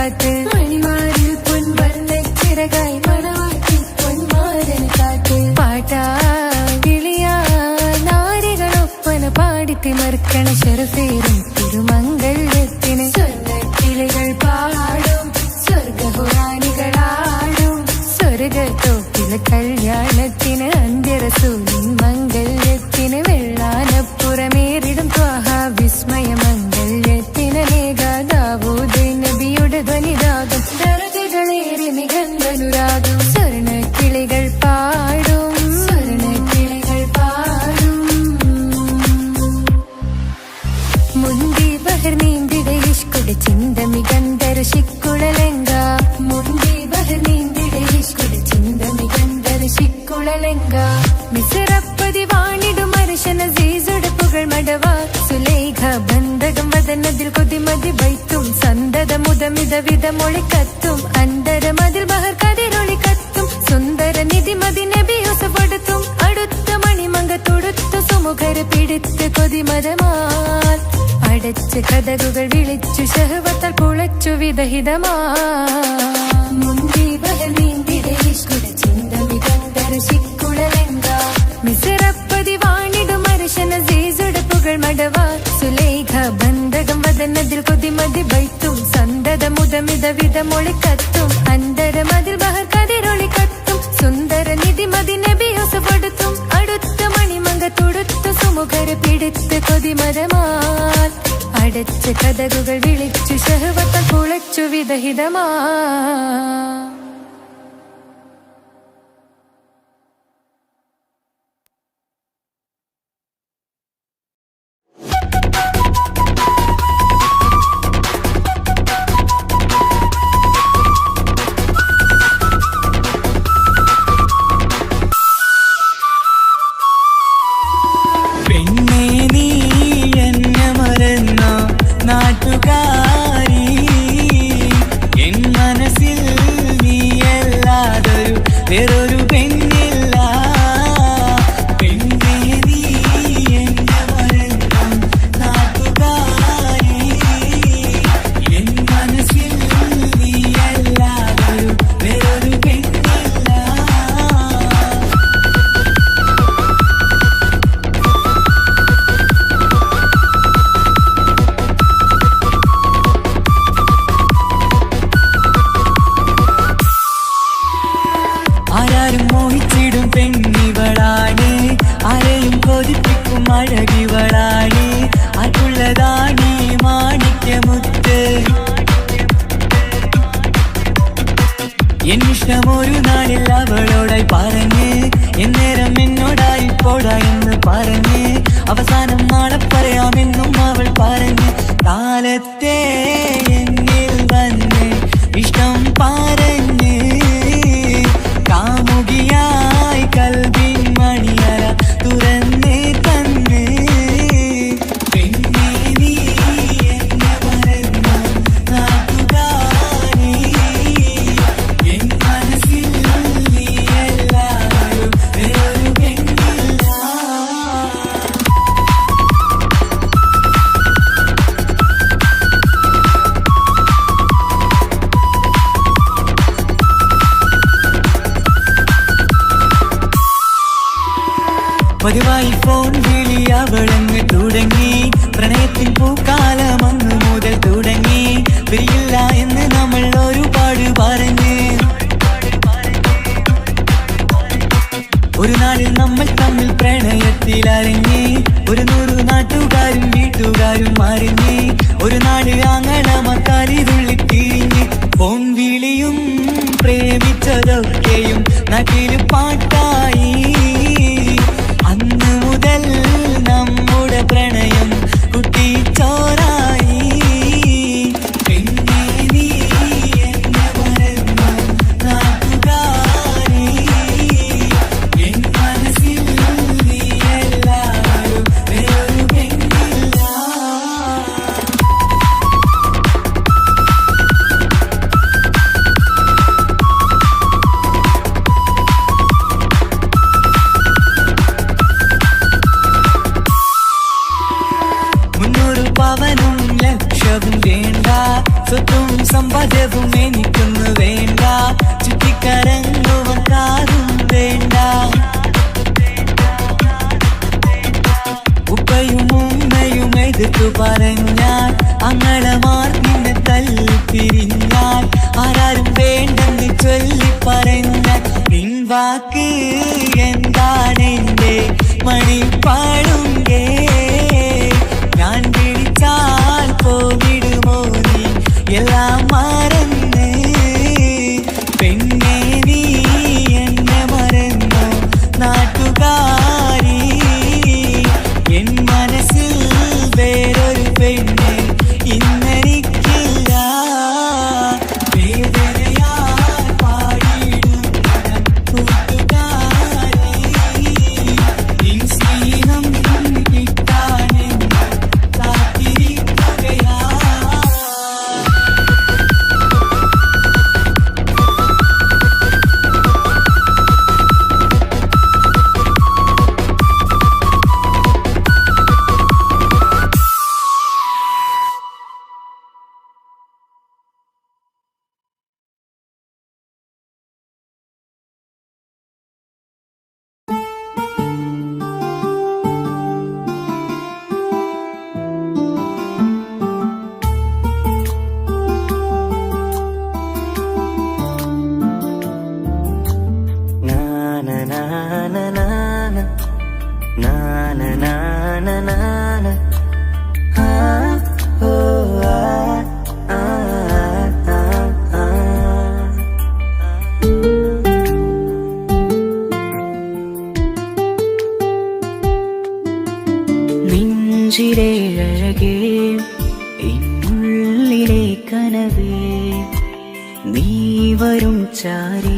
കാത്ത് മണിമാരിൽ പൊൻവർണ്ണ ചിറകായി മണവാട്ടി പൊന്മാരൻ കാത്ത് പാട്ടാ വിളിയാ നാരികളൊപ്പന പാടിത്തിമർക്കണ ശരഫേരും തിരുമംഗല്യത്തിന് സ്വർണ്ണക്കിളികൾ പാടും സ്വർഗപുരാണികളാടും സ്വർഗത്തോപ്പിലെ കല്യാണത്തിന് അന്ത്യരസൂലിൻ മംഗല്യത്തിന് വെള്ളാനപ്പുറമേറിടും ത്വാഹ വിസ്മയ മംഗല്യത്തിന് ദാവൂദ് നബിയുടെ ധ്വനിരാഗം ദരജകളേറി മികന്ധനുരാഗം സ്വർണ്ണക്കിളികൾ പാടും സ്വർണ്ണക്കിളികൾ പാടും മുന്തി ബഹർ നീന്തിടെ ഇഷ്കുടെ ചിന്ത മികന്ധര ശിക്കുളലങ്ക മുന്തി ബഹർ നീന്തിടെ ഇഷ്കുടെ ചിന്ത മികന്ധര ശിക്കുളലങ്ക മിസറപ്പതി വാണിടും അർശന സീസുടെ പുകൾ മടവാ സുലൈഖ ബന്ധകം വദനതിൽ കൊതിമതി ബൈത്തും സന്തത മുതമിത വിധമൊളി കത്തും അന്തരമതിൽ ബഹർ കതിരൊളി കത്തും സുന്ദര നിധിമതി നബി യൂസഫെടുത്തും അടുത്ത മണിമങ്ക തൊടുത്ത സുമുഖര് പിടിത്ത് കൊതിമതമാൽ അടച്ച് കഥകുകൾ വിളിച്ചു ശഹവത്താൽ കുളച്ചു വിദഹിതമാ മുന്തി ബഹർ നീന്തിടെ ഇഷ്കുടെ ചിന്ത മികന്ധര ശിക്കുളലങ്ക മിസറപ്പതി വാണിടും അർശന സീസുടെ പുകൾ മടവാ സുലൈഖ ബന്ധകം വദനതിൽ കൊതിമതി ബൈത്തും സന്തത മുതമിത വിധമൊളി കത്തും അന്തരമതിൽ ബഹർ കതിരൊളി കത്തും സുന്ദര നിധിമതി നബി യൂസഫെടുത്തും അടുത്ത മണിമങ്ക തൊടുത്ത സുമുഖര് പിടിത്ത് കൊതിമതമാൽ അടച്ച് കഥകുകൾ വിളിച്ചു ശഹവത്താൽ കുളച്ചു വിദഹിതമാ പെണ്ണേ നീ എന്നെ മറന്ന നാട്ടുകാരി എൻ മനസ്സിൽ നീയല്ലാതൊരു വേറൊരു പെണ്ണില്ല പെണ്ണേ നീ എന്നെ മറന്ന നാട്ടുകാരി എൻ മനസ്സിൽ നീയല്ലാതൊരു വേറൊരു പെണ്ണില്ല ആരാരും മോഹിച്ചിടും പെണ്ണിവളാണ് ആരെയും കൊതിപ്പിക്കും അഴകിവളാണ് ആർക്കുള്ളതാണ് മാണിക്യമുത്ത് എന്നിഷ്ടം ഒരു നാളിൽ അവളോടായി പറഞ്ഞ് എന്നേരം എന്നോടായി പോടാ എന്ന് പറഞ്ഞ് അവസാനം നാളെ പറയാമെന്നും അവൾ പറഞ്ഞ് കാലത്തെ എന്നിൽ വന്ന് ഇഷ്ടം പറഞ്ഞ് കാമുകിയായി കൽവിൻ മണിയറ തുറന്ന് തന്ന് പെണ്ണേ നീ എന്നെ മറന്ന നാട്ടുകാരി എൻ മനസ്സിൽ നീയല്ലാതൊരു വേറൊരു പെണ്ണില്ല പതിവായി ഫോൺ വിളി അവളങ്ങ് തുടങ്ങി പ്രണയത്തിൻ പൂക്കാലം അന്നു മുതൽ തുടങ്ങി പിരിയില്ല എന്ന് നമ്മൾ ഒരുപാട് പറഞ്ഞ് ഒരു നാളിൽ നമ്മൾ തമ്മിൽ പ്രണയത്തിൽ അറിഞ്ഞ് ഒരു 100 നാട്ടുകാരും വീട്ടുകാരും അറിഞ്ഞ് ഒരു നാട് ആങ്ങളമക്കാലിതുള്ളി തിരിഞ്ഞ് ഫോൺ വിളിയും പ്രേമിച്ചതൊക്കെയും നാട്ടിൽ പാട്ടായി അന്ന് മുതൽ നമ്മുടെ പ്രണയം കുട്ടിച്ചോറായി പെണ്ണേ നീ എന്നെ മറന്ന നാട്ടുകാരി എൻ മനസ്സിൽ നീയല്ലാതൊരു വേറൊരു പെണ്ണില്ല പവനും ലക്ഷവും വേണ്ട സ്വത്തും സമ്പാദ്യവും എനിക്കൊന്നു വേണ്ട, ചുറ്റിക്കറങ്ങുവാൻ കാറും വേണ്ട. ഉപ്പയും ഉമ്മയും എതിർത്തു പറഞ്ഞാൽ അങ്ങളമാർ നിന്നെ തല്ലിപ്പിരിഞ്ഞാൽ ആരാരും വേണ്ടെന്ന് ചൊല്ലി പറഞ്ഞാൽ നിൻ വാക്ക് എന്താണെന്റെ മണിപ്പാടുങ്കേ. ഞാൻ വിളിച്ചാൽ പോവിടുമോ നീ എല്ലാം മറന്ന്? പെണ്ണെ നീ എന്നെ മറന്നോ നാട്ടുകാരി? എൻ മനസ്സിൽ വേറൊരു പെണ്ണ് ഇന്നെനിക്കില്ല. വേദനയാൽ പാടിയിടുന്ന കൂട്ടുകാരി, നിൻ സ്നേഹം കിട്ടാനെന്ന് കാത്തിരിക്കുകയാ. നെഞ്ചിലെ അഴകേ, എന്നുള്ളിലെ കനവേ, നീ വരും ചാരേ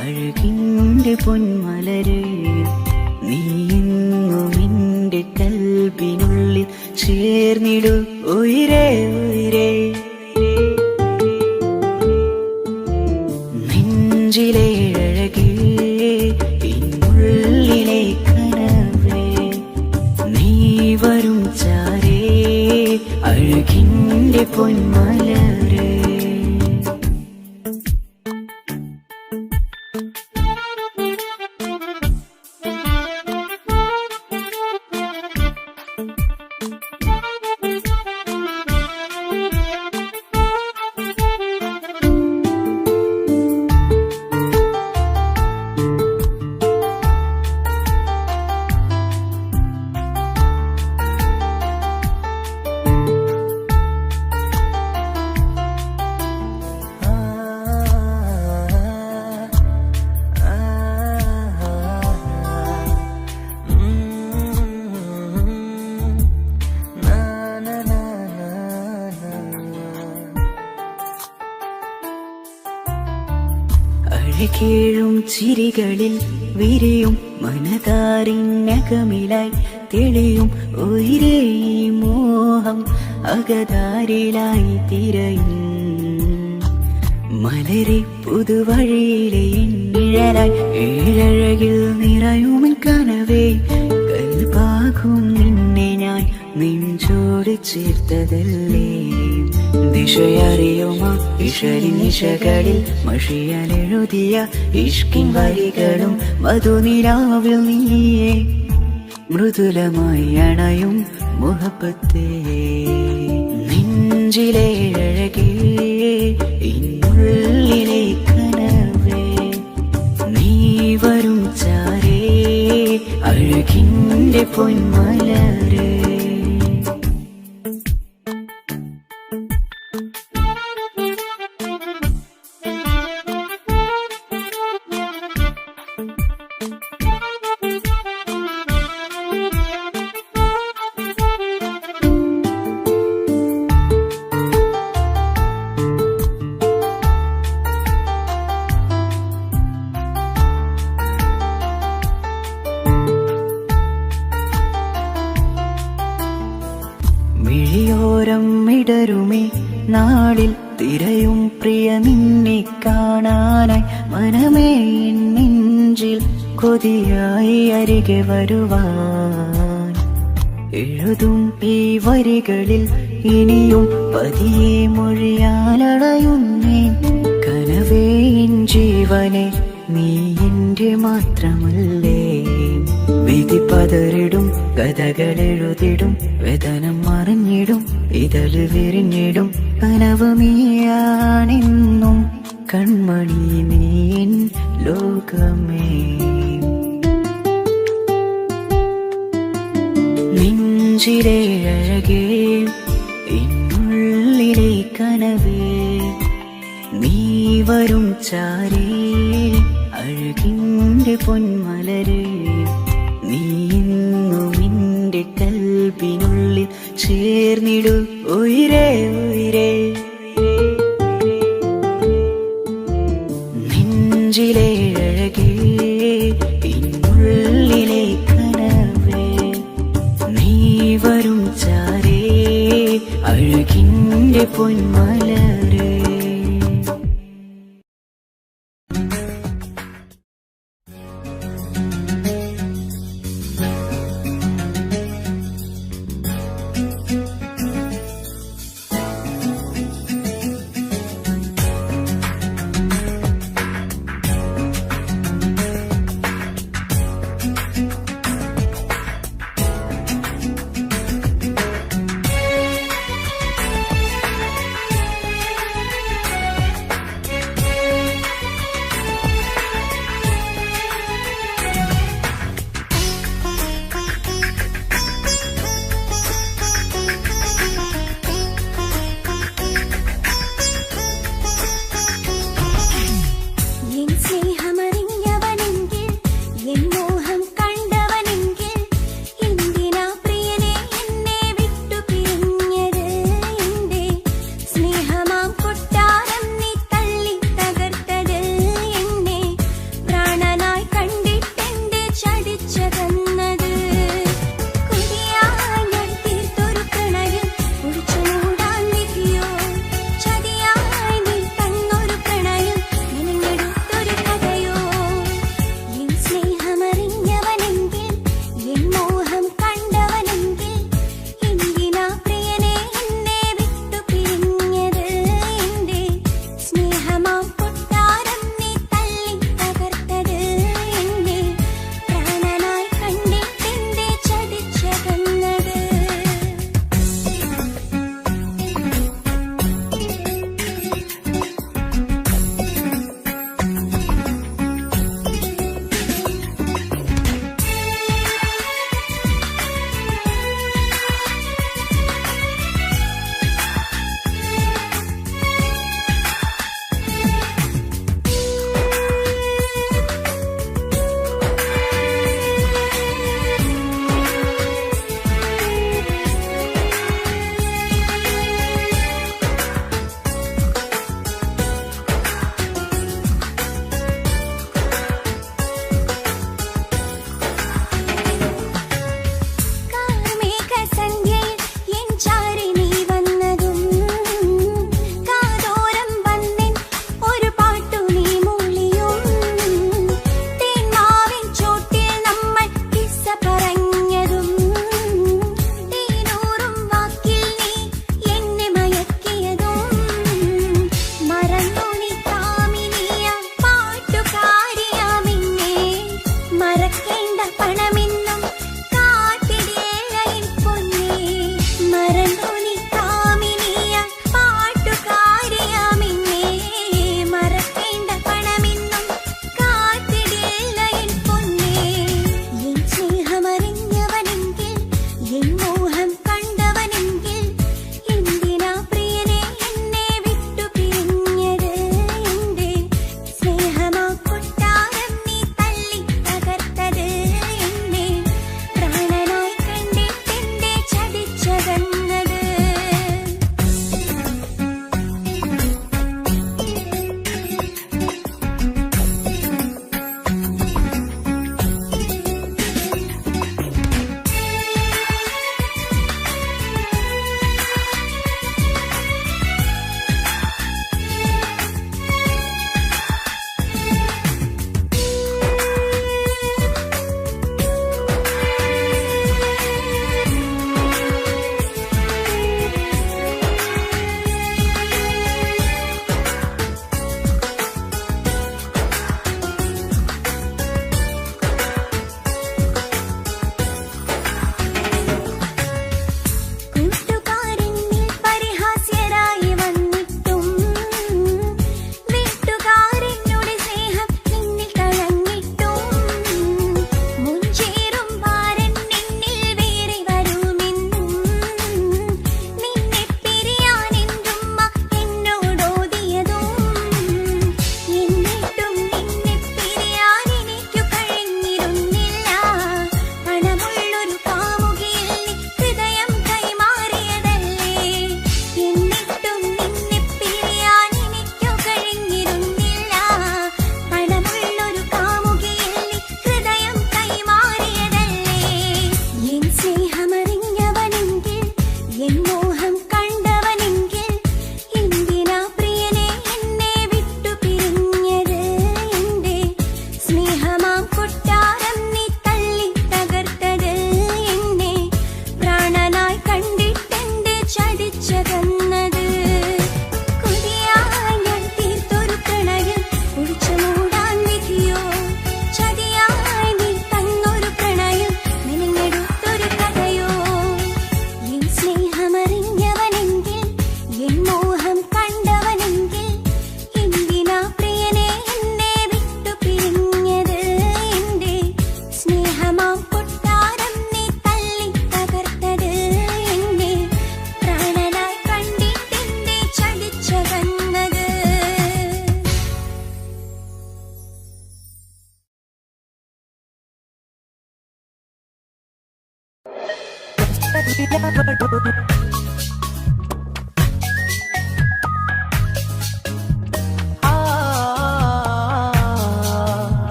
അഴകിന്റെ പൊന്മലരേ. നീ എന്നും എന്റെ കൽബിനുള്ളിൽ ചേർന്നിടു ഉയിരേ ഉയിരേ. നെഞ്ചിലെ അഴകേ, എന്നുള്ളിലെ കനവേ, നീ വരും ചാരേ അഴകിന്റെ പൊന്മലരേ. അഴകേഴും ചിരികളിൽ വിരിയും മനതാരിനകമിലായി തെളിയും ഉയിരേ. മോഹം അകതാരിലായി തിരയും മലരെ പുതുവഴിയിലെ നിഴലായി. ഏഴഴകിൽ നിറയുമിൻ കനവേ, കൽപാകും നിന്നെ ഞാൻ നെഞ്ചോട് ചേർത്തതല്ലേ. ദിശയറിയുമാ ഇഷലിൻ നിശകളിൽ മഷിയാലെഴുതിയ ഇഷ്കിൻ വരികളും മധുനിലാവിൽ നീയേ മൃദുലമായി അണയും മുഹബത്തേ. നെഞ്ചിലെ അഴകേ, ഇന്നുള്ളിലെ കനവേ, നീ വരും ചാരേ അഴകിന്റെ പൊന്മലരേ. മിഴിയോരം ഇടരുമേ നാളിൽ തിരയും പ്രിയ നിന്നെ കാണാനായി. മനമേ നെഞ്ചിൽ കൊതിയായി അരികെ വരുവാൻ. എഴുതും ഈ വരികളിൽ ഇനിയും പതിയെ മൊഴിയാലടയുന്നേ കനവേ എൻ ജീവനെ നീ എന്റെ മാത്രമല്ലേ വിധി പതറിടും കഥകളെഴുതിടും വേദനം മറിഞ്ഞിടും ഇതള് വിരിഞ്ഞിടും കനവ് നീയാണെന്നും കൺമണി നീ എൻ ലോകമേ നെഞ്ചിലെ അഴകേ എന്നുള്ളിലെ കനവേ നീ വരും ചാരേ അഴകിന്റെ പൊന്മലരേ നീ ഇന്നും എന്റെ കൽബിനുള്ളിൽ ചേർന്നിടു ഉയിരേ ഉയിരേ നെഞ്ചിലെ അഴകേ എന്നുള്ളിലെ കനവേ നീ വരും ചാരേ അഴകിന്റെ പൊന്മലരേ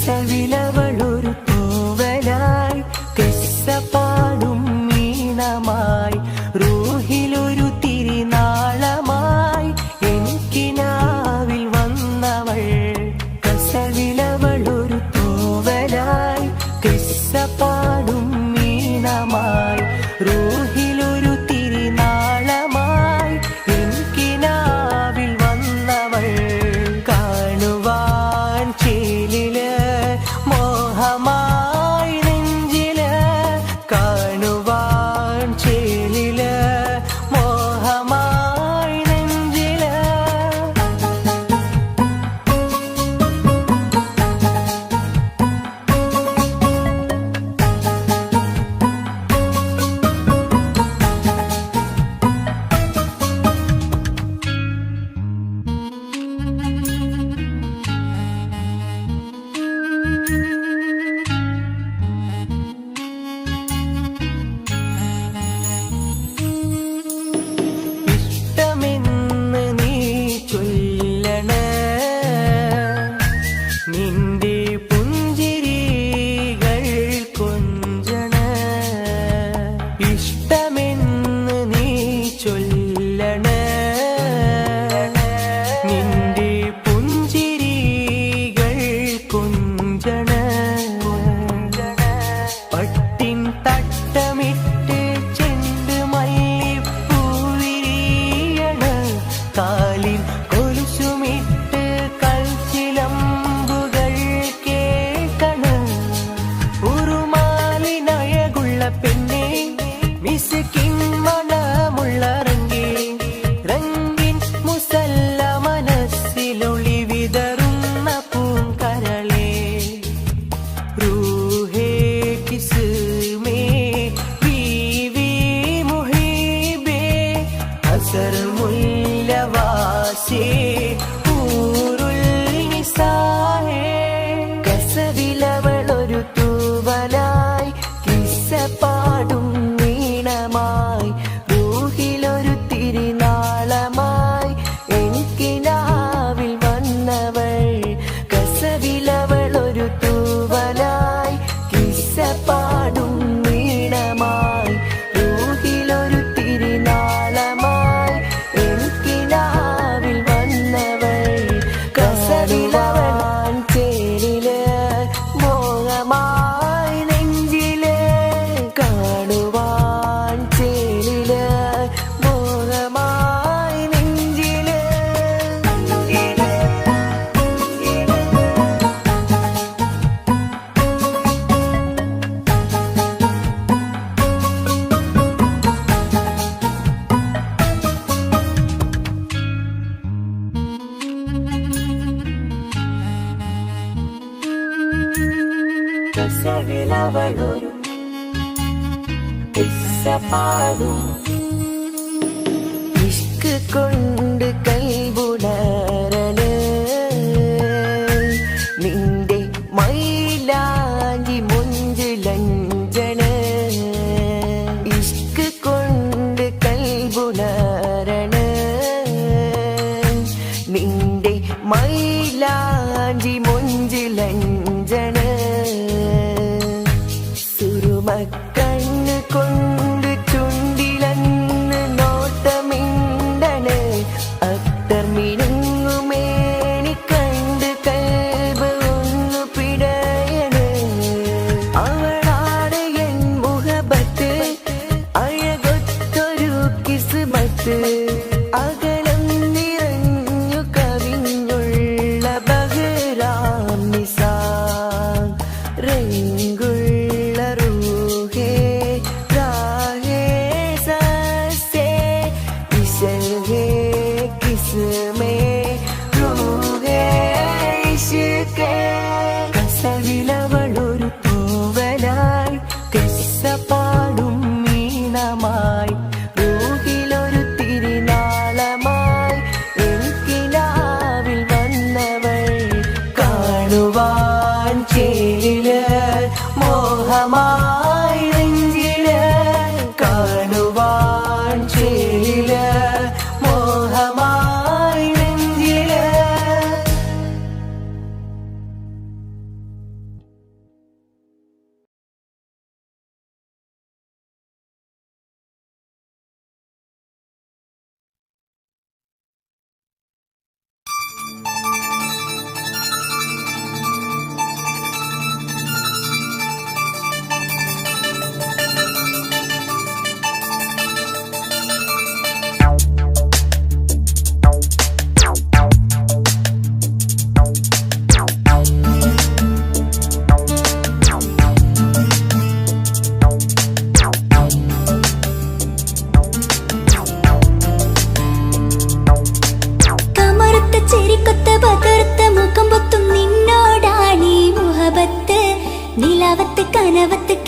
കസവിലവളൊരു തൂവലായി പാടും മീണമായി റൂഹിലൊരു തിരിനാളമായി എനിക്കിനാവിൽ വന്നവൾ കസവിലവളൊരു തൂവലായി പാടും മീണമായി റൂഹിലൊരു തിരിനാളമായി എനിക്കിനാവിൽ വന്നവൾ കാണുവാൻ ചേലില് മോഹമായി നെഞ്ചില് കാണുവാൻ ചേലില് മോഹമായി നെഞ്ചില് ഇഷ്ടമെന്ന് നീ ചൊല്ലണേ നിന്റെ പുഞ്ചിരികൾ കൊഞ്ചണേ ഇഷ്ടമെന്ന് നീ ചൊല്ലണേ നിന്റെ പുഞ്ചിരികൾ കൊഞ്ചണേ പട്ടിൻ തട്ടമിട്ട് ചെണ്ട് മല്ലിപ്പൂവിരിയണ് കാലിൽ കൊലുസുമിട്ട് കൽച്ചിലമ്പുകൾ കേൾക്കണ് ഉറുമാലിനഴകുള്ള പെണ്ണെ മിസ്കിൻ മണമുള്ള റംഗിൻ മുസല്ല മനസ്സിലൊളി വിതറുന്ന പൂങ്കരളേ रूहे किस्में बीवी मुहिबे असर मुल्लवासे ഊറുൽ നിസാഹേ കസവിലവളൊരു തൂവലായി കിസ്സപ്പാടും വീണമായി റൂഹിലൊരു തിരിനാളമായി എനിക്കിനാവിൽ വന്നവൾ കസവിലവളൊരു തൂവലായി കിസ്സപ്പാടും വീണമായി റൂഹിലൊരു തിരിനാളമായി എനിക്കിനാവിൽ വന്നവൾ കസവിലവൻ ചേരില് മോഹമായി നെഞ്ചില് കാണുവാൻ ചേരില് മോഹമായി നെഞ്ചില് കസവിലവളൊരു പാടും ഇഷ്ക് കൊണ്ട് കൈവുണരല് നിന്റെ മൈലാഞ്ചി മുഞ്ചിലഞ്ചണ് ഇഷ്ക് കൊണ്ട് കൈവുണരണ് നിന്റെ മൈലാഞ്ചി മുഞ്ചിലഞ്ചണ് സുറുമക്കണ്ണ് കൊണ്ട് ചുണ്ടിലന്ന് നോട്ടമിണ്ടണ് അത്തർ മിനുങ്ങുമേനി കണ്ട് കൽബ് ഒന്നു പിടയണ് അവളാണ് എൻ മുഹബത്ത് അഴകൊത്തൊരു കിസ്മത്ത് അകലം നിറഞ്ഞു കവിഞ്ഞുള്ള ബഹ്റാം നിസാ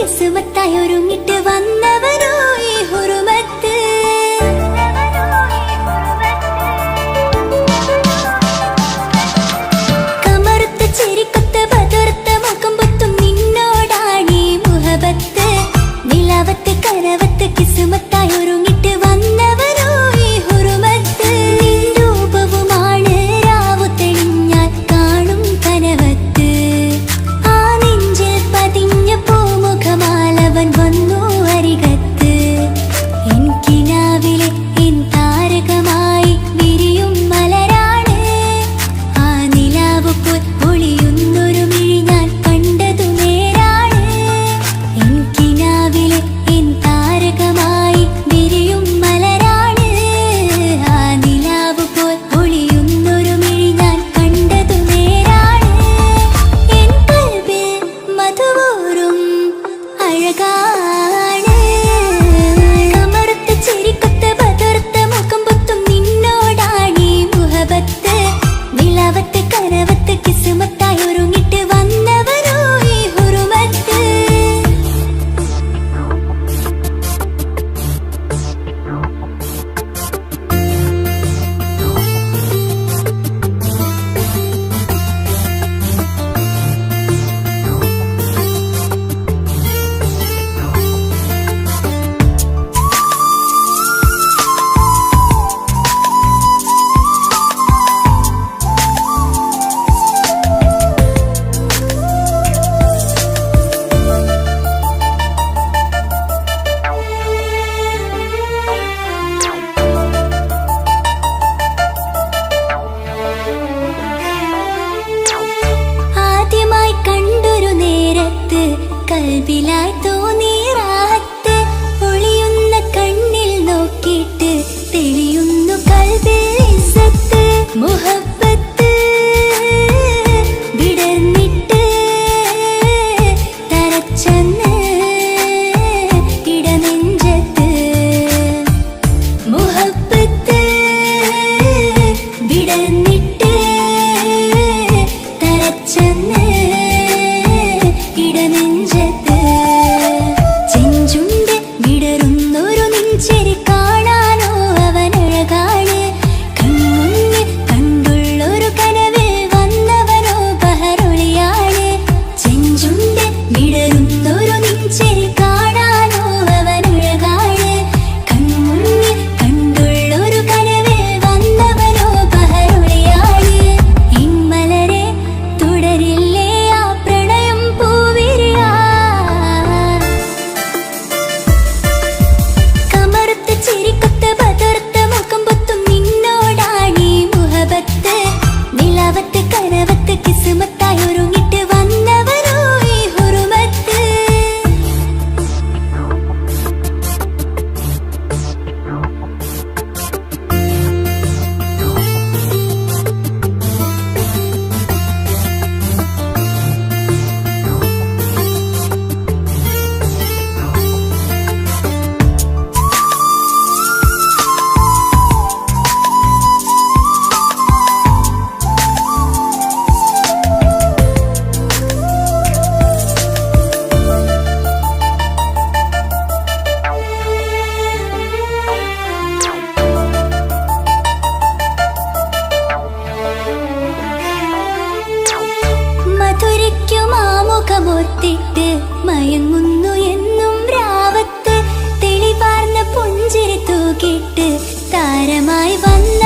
കിസ്മത്തായി ഒരുങ്ങിട്ട് വന്നവരോ ഈ ഹുറുമത്ത്. കമറുത്ത ചിരിക്കൊത്ത ബദർത്ത മുഖം പൊത്തും നിന്നോടാണീ മുഹബത്ത്. നിലാവത്ത് കനവത്ത് കിസ്മത്തായി ഒരുങ്ങിട്ട് വന്നവരോ ഈ ഹുറുമത്ത്. നിൻ രൂപവുമാണ് രാവു തെളിഞ്ഞാൽ കാണും കനവത്ത്. ആ നെഞ്ചിൽ പതിഞ്ഞ പൂമുഖമാലവൻ വന്നു അരികത്ത്. എൻ കിനാവിലെ എൻ താരകമായി വിരിയും മലരാണ്. ആ നിലാവ് പോൽ ഒളിയുന്നൊരു മിഴി ഞാൻ കണ്ടതു നേരാണ്. എൻ കിനാവിലെ എൻ താരകമായി വിരിയും മലരാണ്. ആ നിലാവ് പോൽ ഒളിയുന്നൊരു മിഴി ഞാൻ കണ്ടതു നേരാണ്. എൻ കൽബിൽ മധുവൂറും അഴകാണ്. കമറുത്ത ചിരിക്കൊത്ത ബദർത്ത മുഖം പൊത്തും നിന്നോടാണീ മുഹബത്ത്. നിലാവത്ത് കനവത്ത് കിസ്മത്തായി ഒരുങ്ങിട്ട് വന്നവരോ ഈ ഹുറുമത്ത്. ആദ്യമായി കണ്ടൊരു നേരത്ത് കൽബിലായി തോന്നി റാഹത്ത്. ഒളിയുന്ന കണ്ണിൽ നോക്കിയിട്ട് തെളിയുന്നു കൽബിൽ ഇസ്സത്ത്. മുഹബ്ബത്ത് വിടർന്നിട്ട് തരച്ചെന്ന് ഇടനെഞ്ചത്ത്. മുഹബ്ബത്ത് വിടർന്നിട്ട് തരച്ചെന്ന് ഇടനെഞ്ചത്ത്. ചെഞ്ചുണ്ട് വിടരുന്നൊരു നെഞ്ചിരി കാണാനോ അവനഴകാണ്. കൺമുന്നിൽ കണ്ടുള്ളൊരു കനവിൽ വന്നവനോ ബഹറൊളിയാണ്. ചെഞ്ചുണ്ട് വിടരുന്നൊരു നെഞ്ചിരി കാണാനോ അവനഴകാണ്. കൺമുന്നിൽ കണ്ടുള്ളൊരു കനവിൽ വന്നവനോ ബഹറൊളിയാണ്. ഇൻമലരെ തുടരില്ലേ ആ പ്രണയം പൂവിരിയാ. കമറുത്ത ചിരിക്കൊത്ത ബദർത്ത മുഖം പൊത്തും നിന്നോടാണീ മുഹബത്ത്. നിലാവത്ത് കനവത്ത് കിസ്മത്തായി ഒരുങ്ങിട്ട് വന്നവരോ ഈ ഹുറുമത്ത്. മധുരയ്ക്കും ആമുഖമോർത്തിട്ട് മയങ്ങുന്നു എന്നും രാവത്ത്. തെളിവാർന്ന പുഞ്ചിരി തൂക്കിട്ട് താരമായി വന്ന